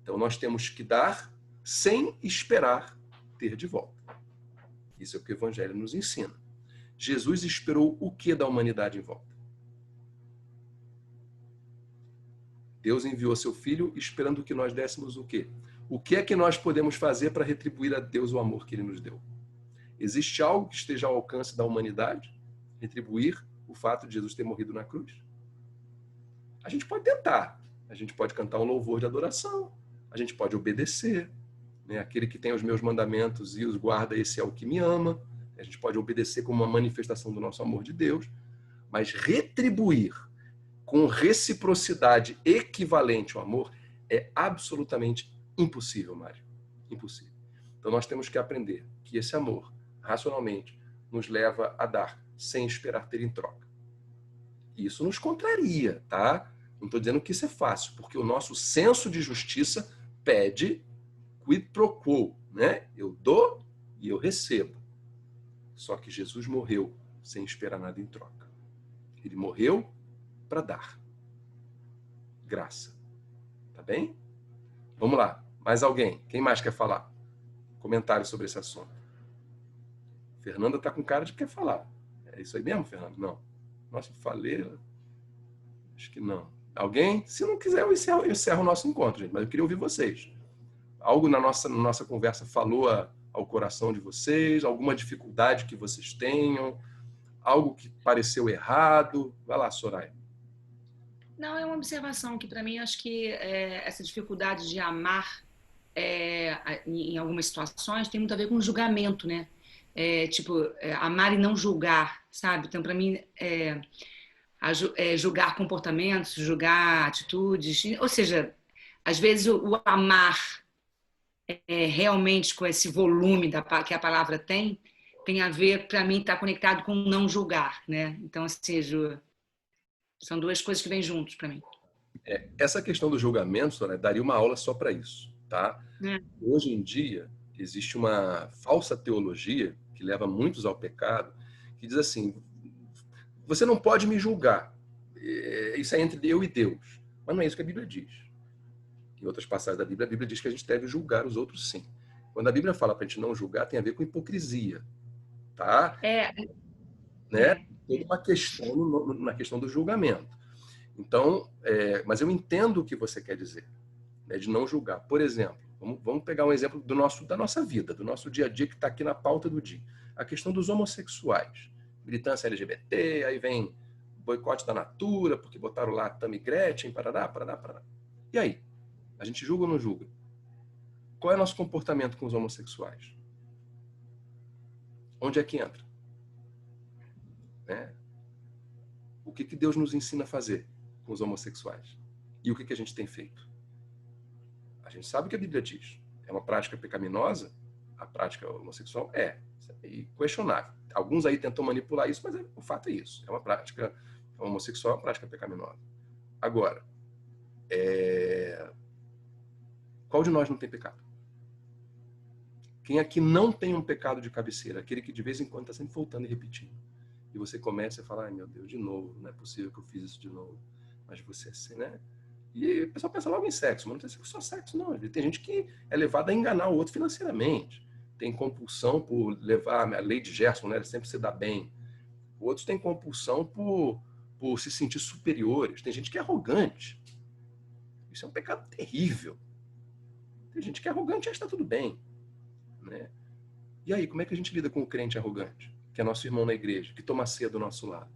Então, nós temos que dar sem esperar ter de volta. Isso é o que o Evangelho nos ensina. Jesus esperou o que da humanidade em volta? Deus enviou seu Filho esperando que nós dessemos o quê? O que é que nós podemos fazer para retribuir a Deus o amor que Ele nos deu? Existe algo que esteja ao alcance da humanidade? Retribuir o fato de Jesus ter morrido na cruz? A gente pode tentar. A gente pode cantar um louvor de adoração. A gente pode obedecer. Né? Aquele que tem os meus mandamentos e os guarda, esse é o que me ama. A gente pode obedecer como uma manifestação do nosso amor de Deus. Mas retribuir com reciprocidade equivalente ao amor é absolutamente impossível, Mário. Impossível. Então nós temos que aprender que esse amor, racionalmente, nos leva a dar sem esperar ter em troca. E isso nos contraria, tá? Não estou dizendo que isso é fácil, porque o nosso senso de justiça pede quid pro quo, né? Eu dou e eu recebo. Só que Jesus morreu sem esperar nada em troca. Ele morreu para dar graça. Tá bem? Vamos lá. Mais alguém? Quem mais quer falar? Comentário sobre esse assunto. Fernanda está com cara de que quer falar. É isso aí mesmo, Fernanda? Não. Nossa, eu falei. Acho que não. Alguém? Se não quiser, eu encerro o nosso encontro, gente. Mas eu queria ouvir vocês. Algo na nossa conversa falou ao coração de vocês? Alguma dificuldade que vocês tenham? Algo que pareceu errado? Vai lá, Soraya. Não, é uma observação que, para mim, acho que essa dificuldade de amar em algumas situações tem muito a ver com julgamento, né? Amar e não julgar, sabe? Então, para mim, julgar comportamentos, julgar atitudes, ou seja, às vezes o amar realmente com esse volume que a palavra tem a ver, para mim, está conectado com não julgar, né? Então, ou seja, são duas coisas que vêm juntos para mim. Essa questão do julgamento, né, daria uma aula só para isso, tá? Hoje em dia, existe uma falsa teologia que leva muitos ao pecado, que diz assim, você não pode me julgar. Isso é entre eu e Deus. Mas não é isso que a Bíblia diz. Em outras passagens da Bíblia, a Bíblia diz que a gente deve julgar os outros, sim. Quando a Bíblia fala para a gente não julgar, tem a ver com hipocrisia, tá? Né? Toda uma questão na questão do julgamento. Então, mas eu entendo o que você quer dizer, né, de não julgar. Por exemplo, vamos pegar um exemplo da nossa vida, do nosso dia a dia que está aqui na pauta do dia. A questão dos homossexuais. Militância LGBT, aí vem boicote da Natura, porque botaram lá Tammy Gretchen, parará. E aí? A gente julga ou não julga? Qual é o nosso comportamento com os homossexuais? Onde é que entra? Né? O que Deus nos ensina a fazer com os homossexuais? E o que a gente tem feito? A gente sabe o que a Bíblia diz. É uma prática pecaminosa? A prática homossexual é questionável. Alguns aí tentam manipular isso, mas o fato é isso. É uma prática homossexual, é uma prática pecaminosa. Agora, qual de nós não tem pecado? Quem aqui não tem um pecado de cabeceira? Aquele que de vez em quando está sempre voltando e repetindo. E você começa a falar, ai meu Deus, de novo, não é possível que eu fiz isso de novo. Mas você, assim, né? E o pessoal pensa logo em sexo, mas não tem só sexo, não. Tem gente que é levada a enganar o outro financeiramente. Tem compulsão por levar a lei de Gerson, né? Sempre se dá bem. Outros têm compulsão por se sentir superiores. Tem gente que é arrogante. Isso é um pecado terrível. Tem gente que é arrogante e acha que está tudo bem. Né? E aí, como é que a gente lida com o crente arrogante? Que é nosso irmão na igreja, que toma ceia do nosso lado.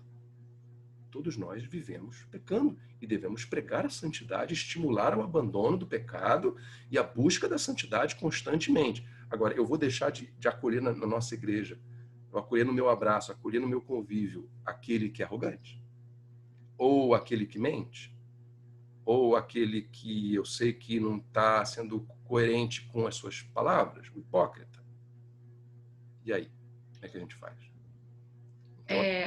Todos nós vivemos pecando e devemos pregar a santidade, estimular o abandono do pecado e a busca da santidade constantemente. Agora, eu vou deixar de acolher na nossa igreja, eu acolher no meu abraço, acolher no meu convívio aquele que é arrogante? Ou aquele que mente? Ou aquele que eu sei que não está sendo coerente com as suas palavras, o hipócrita? E aí, como é que a gente faz?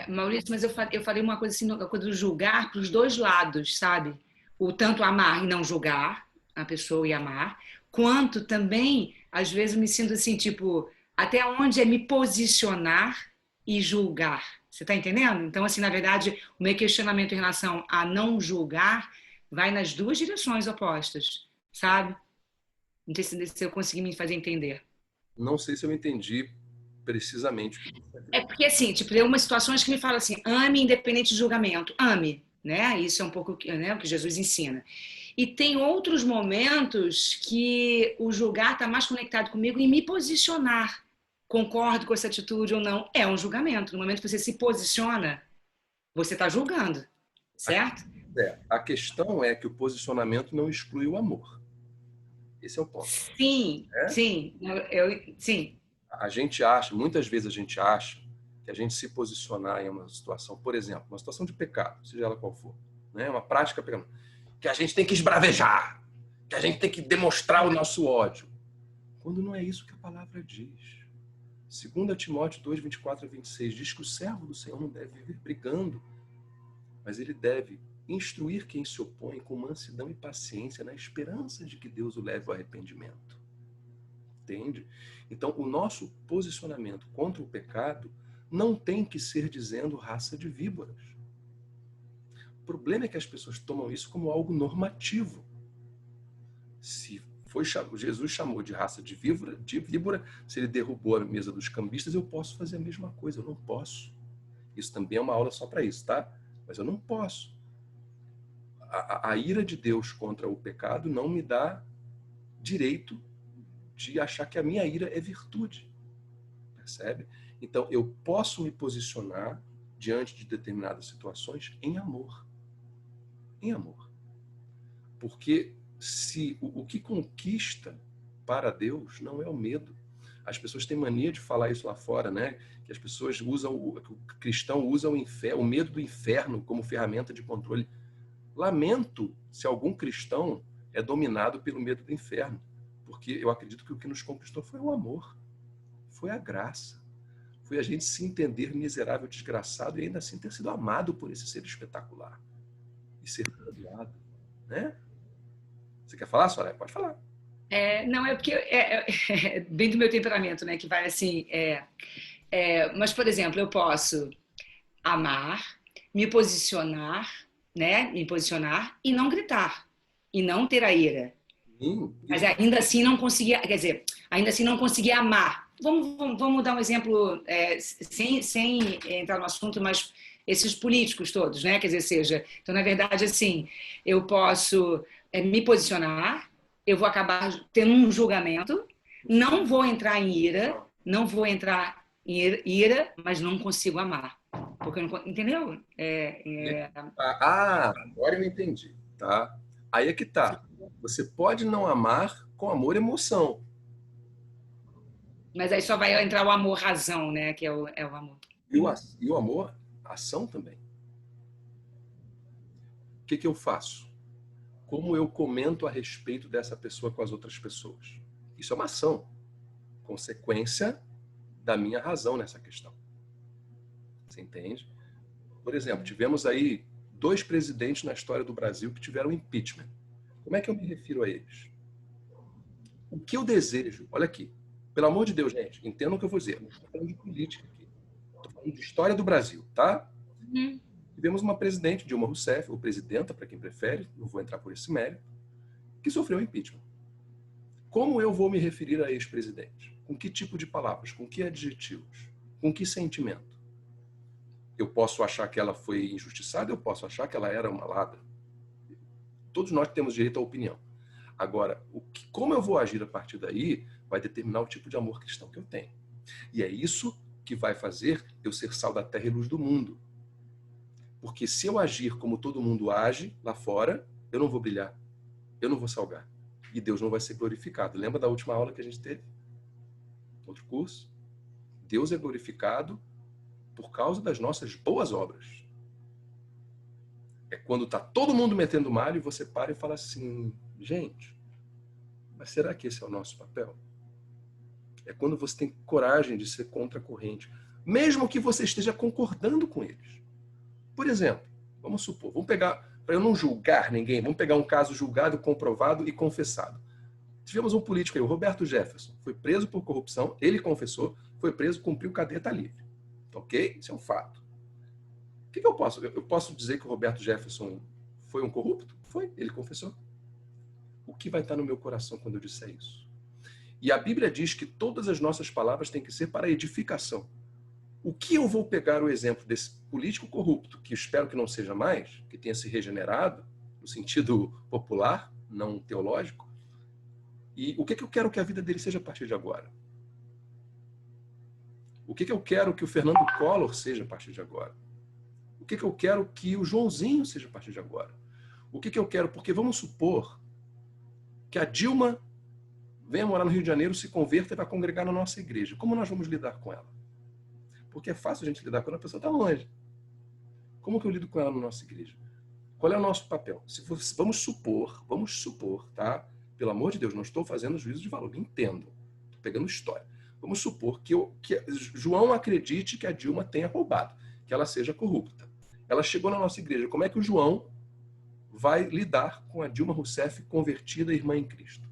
Maurício, mas eu falei uma coisa assim, uma coisa do julgar para os dois lados, sabe? O tanto amar e não julgar a pessoa e amar, quanto também, às vezes, eu me sinto assim, tipo, até onde é me posicionar e julgar, Você está entendendo? Então, assim, na verdade, o meu questionamento em relação a não julgar vai nas duas direções opostas, sabe? Não sei se eu consegui me fazer entender. Não sei se eu entendi precisamente. É porque, assim, tipo, tem umas situações que me falam assim, ame independente de julgamento. Ame, né? Isso é um pouco, né, o que Jesus ensina. E tem outros momentos que o julgar está mais conectado comigo e me posicionar. Concordo com essa atitude ou não, é um julgamento. No momento que você se posiciona, você está julgando, certo? A questão é que o posicionamento não exclui o amor. Esse é o ponto. Sim, sim. Sim. A gente acha, muitas vezes a gente acha que a gente se posicionar em uma situação, por exemplo, uma situação de pecado, seja ela qual for, né? Uma prática pecaminosa, que a gente tem que esbravejar, que a gente tem que demonstrar o nosso ódio. Quando não é isso que a palavra diz. 2 Timóteo 2, 24 a 26 diz que o servo do Senhor não deve viver brigando, mas ele deve instruir quem se opõe com mansidão e paciência, na esperança de que Deus o leve ao arrependimento. Entende? Então, o nosso posicionamento contra o pecado não tem que ser dizendo raça de víboras. O problema é que as pessoas tomam isso como algo normativo. Se Jesus chamou de raça de víbora, se ele derrubou a mesa dos cambistas, eu posso fazer a mesma coisa. Eu não posso. Isso também é uma aula só para isso, tá? Mas eu não posso. A ira de Deus contra o pecado não me dá direito de achar que a minha ira é virtude. Percebe? Então, eu posso me posicionar diante de determinadas situações em amor. Em amor. Porque se o que conquista para Deus não é o medo. As pessoas têm mania de falar isso lá fora, né? Que as pessoas usam, o cristão usa o medo do inferno como ferramenta de controle. Lamento se algum cristão é dominado pelo medo do inferno, porque eu acredito que o que nos conquistou foi o amor, foi a graça, foi a gente se entender miserável, desgraçado e ainda assim ter sido amado por esse ser espetacular e ser perdoado, né? Você quer falar, Soraya? Pode falar. Não, é porque é bem do meu temperamento, né? Que vai assim. Mas, por exemplo, eu posso amar, me posicionar, né? Me posicionar e não gritar, e não ter a ira. Mas ainda assim não conseguir, quer dizer, ainda assim não conseguir amar. Vamos dar um exemplo, sem entrar no assunto, mas esses políticos todos, né? Quer dizer, então, na verdade, assim, eu posso me posicionar, eu vou acabar tendo um julgamento, não vou entrar em ira, mas não consigo amar. Porque eu não, entendeu? Agora eu entendi, tá? Aí é que tá. Você pode não amar com amor e emoção. Mas aí só vai entrar o amor razão, né? Que é o amor. E o amor, ação também. O que eu faço? Como eu comento a respeito dessa pessoa com as outras pessoas? Isso é uma ação. Consequência da minha razão nessa questão. Você entende? Por exemplo, tivemos aí 2 presidentes na história do Brasil que tiveram impeachment. Como é que eu me refiro a eles? O que eu desejo? Olha aqui. Pelo amor de Deus, gente, entendam o que eu vou dizer. Não estou falando de política aqui. Estou falando de história do Brasil, tá? Tivemos uma presidente, Dilma Rousseff, ou presidenta, para quem prefere, não vou entrar por esse mérito, que sofreu impeachment. Como eu vou me referir a ex-presidente? Com que tipo de palavras? Com que adjetivos? Com que sentimento? Eu posso achar que ela foi injustiçada, eu posso achar que ela era uma ladra. Todos nós temos direito à opinião. Agora, como eu vou agir a partir daí vai determinar o tipo de amor cristão que eu tenho. E é isso que vai fazer eu ser sal da terra e luz do mundo. Porque se eu agir como todo mundo age lá fora, eu não vou brilhar. Eu não vou salgar. E Deus não vai ser glorificado. Lembra da última aula que a gente teve? Outro curso? Deus é glorificado por causa das nossas boas obras. É quando está todo mundo metendo malho e você para e fala assim, gente, mas será que esse é o nosso papel? É quando você tem coragem de ser contra a corrente, mesmo que você esteja concordando com eles. Por exemplo, vamos supor, vamos pegar, para eu não julgar ninguém, vamos pegar um caso julgado, comprovado e confessado. Tivemos um político aí, o Roberto Jefferson, foi preso por corrupção, ele confessou, foi preso, cumpriu cadeia, está livre. Ok? Isso é um fato. que eu posso? Eu posso dizer que o Roberto Jefferson foi um corrupto? Foi, ele confessou. O que vai estar no meu coração quando eu disser isso? E a Bíblia diz que todas as nossas palavras têm que ser para edificação. O que eu vou pegar o exemplo desse político corrupto, que espero que não seja mais, que tenha se regenerado, no sentido popular, não teológico, e o que eu quero que a vida dele seja a partir de agora? O que eu quero que o Fernando Collor seja a partir de agora? O que eu quero que o Joãozinho seja a partir de agora? O que eu quero? Porque vamos supor que a Dilma venha morar no Rio de Janeiro, se converta e vai congregar na nossa igreja. Como nós vamos lidar com ela? Porque é fácil a gente lidar quando a pessoa está longe. Como que eu lido com ela na nossa igreja? Qual é o nosso papel? Vamos supor, tá? Pelo amor de Deus, não estou fazendo juízo de valor, me entendam. Estou pegando história. Vamos supor que João acredite que a Dilma tenha roubado, que ela seja corrupta. Ela chegou na nossa igreja. Como é que o João vai lidar com a Dilma Rousseff convertida irmã em Cristo?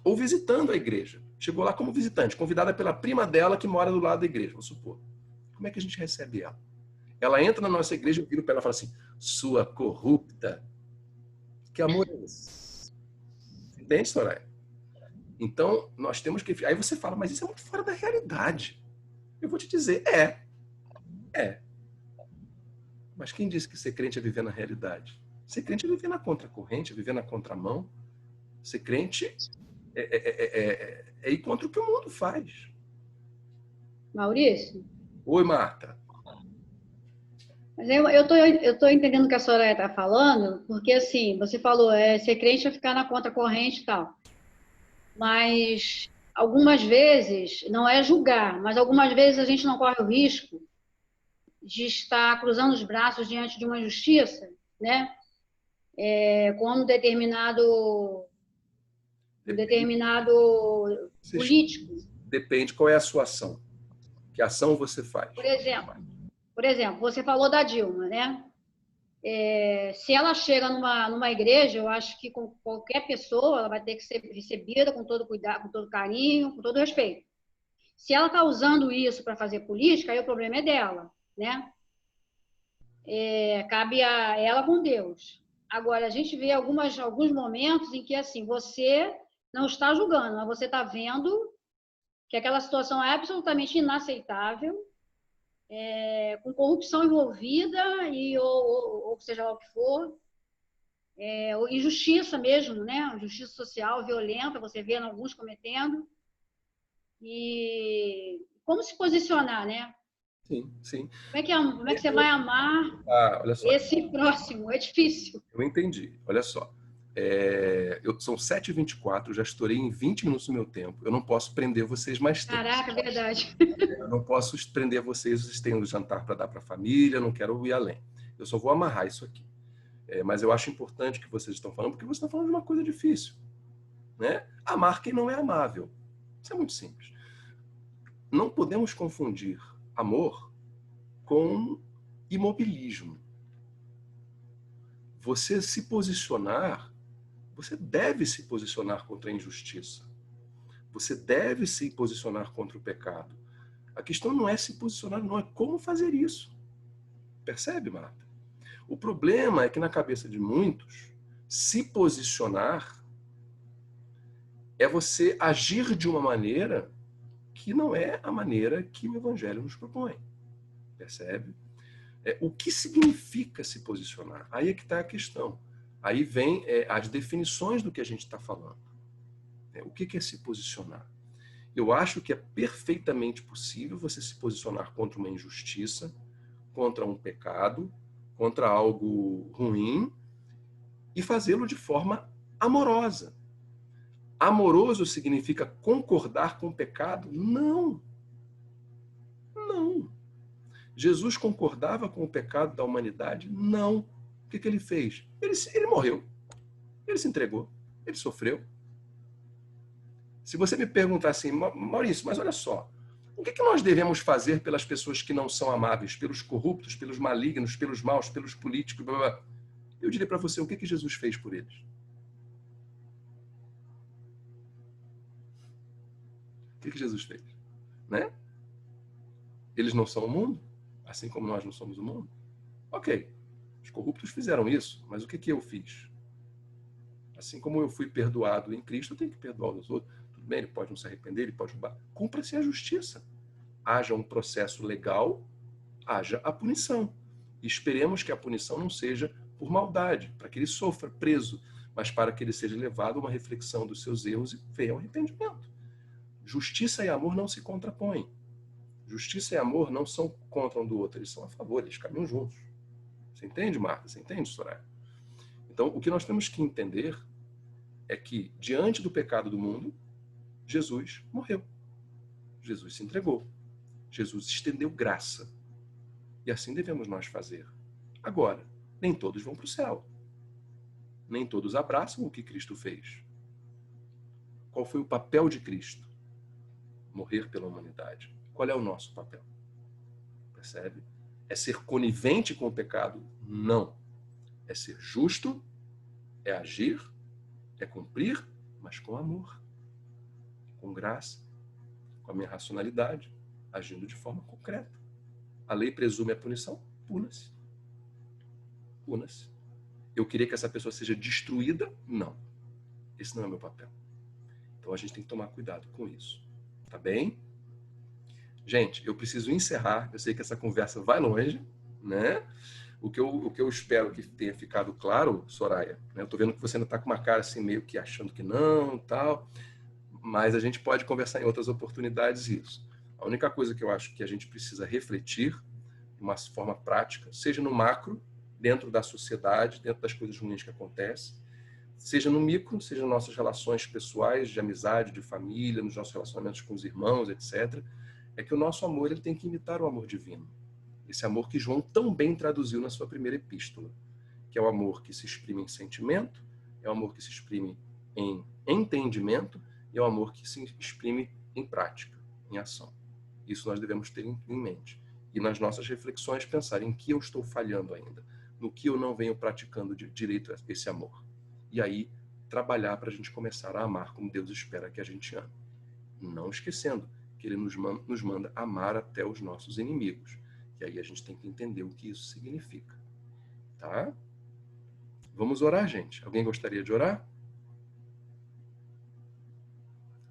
Ou visitando a igreja. Chegou lá como visitante, convidada pela prima dela que mora do lado da igreja, vamos supor. Como é que a gente recebe ela? Ela entra na nossa igreja, eu viro para ela e falo assim, sua corrupta. Que amor é esse? Entende, Soraya? Então, nós temos que... Aí você fala, mas isso é muito fora da realidade. Eu vou te dizer, é. Mas quem disse que ser crente é viver na realidade? Ser crente é viver na contracorrente, é viver na contramão. Ser crente é ir contra o que o mundo faz. Maurício? Oi, Marta. Mas eu tô entendendo o que a Soraya está falando, porque assim, você falou, ser crente é ficar na contracorrente e tal. Mas algumas vezes, não é julgar, mas algumas vezes a gente não corre o risco de estar cruzando os braços diante de uma injustiça, né? Com um determinado político. Depende qual é a sua ação. Que ação você faz? Por exemplo, você falou da Dilma, né? Se ela chega numa igreja, eu acho que com qualquer pessoa ela vai ter que ser recebida com todo cuidado, com todo carinho, com todo respeito. Se ela está usando isso para fazer política, aí o problema é dela, né? Cabe a ela com Deus. Agora, a gente vê alguns momentos em que, assim, você não está julgando, mas você está vendo que aquela situação é absolutamente inaceitável, com corrupção envolvida, ou seja lá o que for, ou injustiça mesmo, né? Justiça social violenta, você vê alguns cometendo. E como se posicionar, né? Sim. Como é que você vai amar olha só. esse próximo? É difícil. Eu entendi. Olha só. São 7h24, eu já estourei em 20 minutos do meu tempo. Eu não posso prender vocês mais tempo. Caraca, verdade. Eu não posso prender vocês, vocês têm um jantar para dar para a família, eu não quero ir além. Eu só vou amarrar isso aqui. Mas eu acho importante que vocês estão falando, porque você está falando de uma coisa difícil. Né? Amar quem não é amável. Isso é muito simples. Não podemos confundir amor com imobilismo. Você se posicionar, você deve se posicionar contra a injustiça. Você deve se posicionar contra o pecado. A questão não é se posicionar, não é como fazer isso. Percebe, Marta? O problema é que na cabeça de muitos, se posicionar é você agir de uma maneira que não é a maneira que o Evangelho nos propõe. Percebe? O que significa se posicionar? Aí é que está a questão. Aí vem as definições do que a gente está falando. O que é se posicionar? Eu acho que é perfeitamente possível você se posicionar contra uma injustiça, contra um pecado, contra algo ruim, e fazê-lo de forma amorosa. Amoroso significa concordar com o pecado? Não. Não. Jesus concordava com o pecado da humanidade? Não. O que ele fez? Ele morreu. Ele se entregou. Ele sofreu. Se você me perguntar assim, Maurício, mas olha só, o que nós devemos fazer pelas pessoas que não são amáveis, pelos corruptos, pelos malignos, pelos maus, pelos políticos, blá, blá. Eu diria para você, o que Jesus fez por eles? O que Jesus fez? Né? Eles não são o mundo? assim como nós não somos o mundo? Ok, os corruptos fizeram isso, mas o que eu fiz? Assim como eu fui perdoado em Cristo, eu tenho que perdoar os outros. Tudo bem, ele pode não se arrepender, ele pode roubar. Cumpra-se a justiça. Haja um processo legal, haja a punição. E esperemos que a punição não seja por maldade, para que ele sofra preso, mas para que ele seja levado a uma reflexão dos seus erros e venha ao arrependimento. Justiça e amor não se contrapõem. Justiça e amor não são contra um do outro, eles são a favor, eles caminham juntos. Você entende, Marta? Você entende, Soraya? Então, o que nós temos que entender é que, diante do pecado do mundo, Jesus morreu. Jesus se entregou. Jesus estendeu graça. E assim devemos nós fazer. Agora, nem todos vão para o céu. Nem todos abraçam o que Cristo fez. Qual foi o papel de Cristo? Morrer pela humanidade. Qual é o nosso papel? Percebe? É ser conivente com o pecado? Não. É ser justo, é agir, é cumprir, mas com amor, com graça, com a minha racionalidade, agindo de forma concreta. A lei presume a punição? Puna-se. Puna-se. Eu queria que essa pessoa seja destruída? Não. Esse não é o meu papel. Então a gente tem que tomar cuidado com isso. Tá bem? Gente, eu preciso encerrar. Eu sei que essa conversa vai longe, né? O que eu espero que tenha ficado claro, Soraya, né? Eu tô vendo que você ainda tá com uma cara assim meio que achando que não, tal, mas a gente pode conversar em outras oportunidades isso. A única coisa que eu acho que a gente precisa refletir de uma forma prática, seja no macro, dentro da sociedade, dentro das coisas ruins que acontecem, seja no micro, seja nas nossas relações pessoais, de amizade, de família, nos nossos relacionamentos com os irmãos, etc., é que o nosso amor ele tem que imitar o amor divino. Esse amor que João tão bem traduziu na sua primeira epístola, que é o amor que se exprime em sentimento, é o amor que se exprime em entendimento e é o amor que se exprime em prática, em ação. Isso nós devemos ter em mente. E nas nossas reflexões pensar em que eu estou falhando ainda, no que eu não venho praticando direito esse amor. E aí trabalhar para a gente começar a amar como Deus espera que a gente ame. Não esquecendo que Ele nos manda amar até os nossos inimigos. E aí a gente tem que entender o que isso significa. Tá? Vamos orar, gente. Alguém gostaria de orar?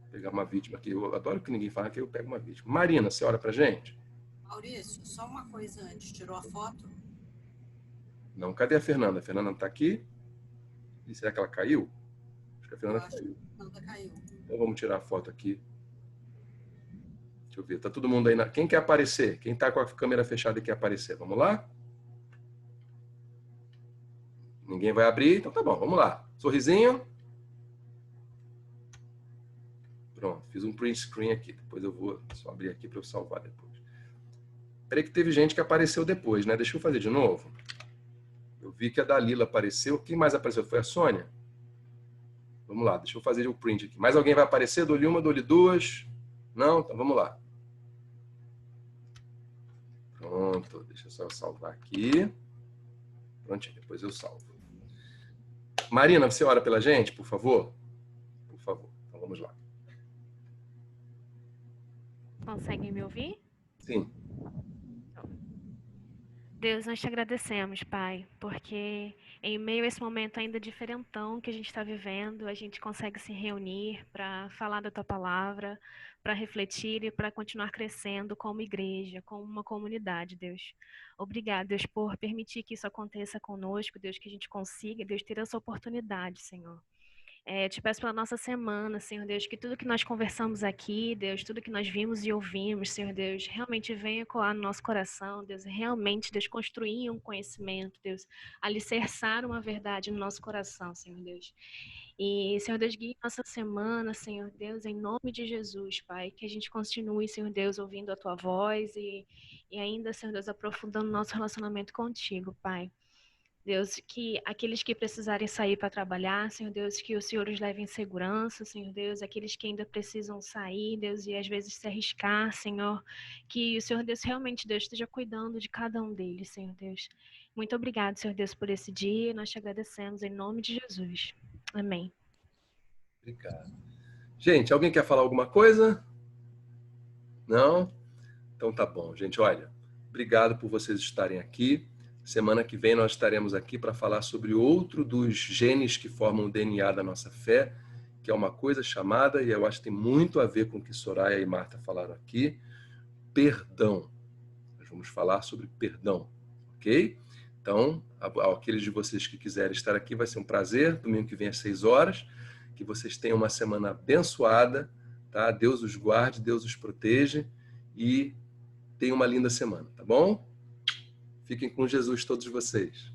Vou pegar uma vítima aqui. Eu adoro que ninguém fala que eu pego uma vítima. Marina, você ora pra gente? Maurício, só uma coisa antes. Tirou a foto? Não. Cadê a Fernanda? A Fernanda não tá aqui? E será que ela caiu? Acho que a Fernanda caiu. Não, caiu. Então vamos tirar a foto aqui. Deixa eu ver. Tá todo mundo aí. Quem quer aparecer? Quem tá com a câmera fechada e quer aparecer? Vamos lá? Ninguém vai abrir? Então tá bom, vamos lá. Sorrisinho. Pronto, fiz um print screen aqui. Depois eu vou só abrir aqui para eu salvar depois. Peraí que teve gente que apareceu depois, né? Deixa eu fazer de novo. Eu vi que a Dalila apareceu. Quem mais apareceu? Foi a Sônia? Vamos lá, deixa eu fazer o print aqui. Mais alguém vai aparecer? Dou-lhe uma, dou-lhe duas. Não? Então vamos lá. Pronto, deixa eu só salvar aqui. Prontinho, depois eu salvo. Marina, você ora pela gente, por favor? Por favor, então vamos lá. Conseguem me ouvir? Sim. Deus, nós te agradecemos, Pai, porque em meio a esse momento ainda diferentão que a gente está vivendo, a gente consegue se reunir para falar da Tua palavra, para refletir e para continuar crescendo como igreja, como uma comunidade, Deus. Obrigada, Deus, por permitir que isso aconteça conosco, Deus, que a gente consiga, Deus, ter essa oportunidade, Senhor. Te peço pela nossa semana, Senhor Deus, que tudo que nós conversamos aqui, Deus, tudo que nós vimos e ouvimos, Senhor Deus, realmente venha ecoar no nosso coração, Deus, e realmente, Deus, construir um conhecimento, Deus, alicerçar uma verdade no nosso coração, Senhor Deus. E, Senhor Deus, guie nossa semana, Senhor Deus, em nome de Jesus, Pai, que a gente continue, Senhor Deus, ouvindo a Tua voz e ainda, Senhor Deus, aprofundando nosso relacionamento contigo, Pai. Deus, que aqueles que precisarem sair para trabalhar, Senhor Deus, que o Senhor os leve em segurança, Senhor Deus, aqueles que ainda precisam sair, Deus, e às vezes se arriscar, Senhor, que o Senhor Deus realmente, Deus, esteja cuidando de cada um deles, Senhor Deus. Muito obrigado, Senhor Deus, por esse dia, nós te agradecemos em nome de Jesus. Amém. Obrigado. Gente, alguém quer falar alguma coisa? Não? Então tá bom, gente, olha, obrigado por vocês estarem aqui. Semana que vem nós estaremos aqui para falar sobre outro dos genes que formam o DNA da nossa fé, que é uma coisa chamada, e eu acho que tem muito a ver com o que Soraya e Marta falaram aqui, perdão. Nós vamos falar sobre perdão, ok? Então, aqueles de vocês que quiserem estar aqui, vai ser um prazer. Domingo que vem às 6 horas. Que vocês tenham uma semana abençoada, tá? Deus os guarde, Deus os proteja e tenham uma linda semana, tá bom? Fiquem com Jesus todos vocês.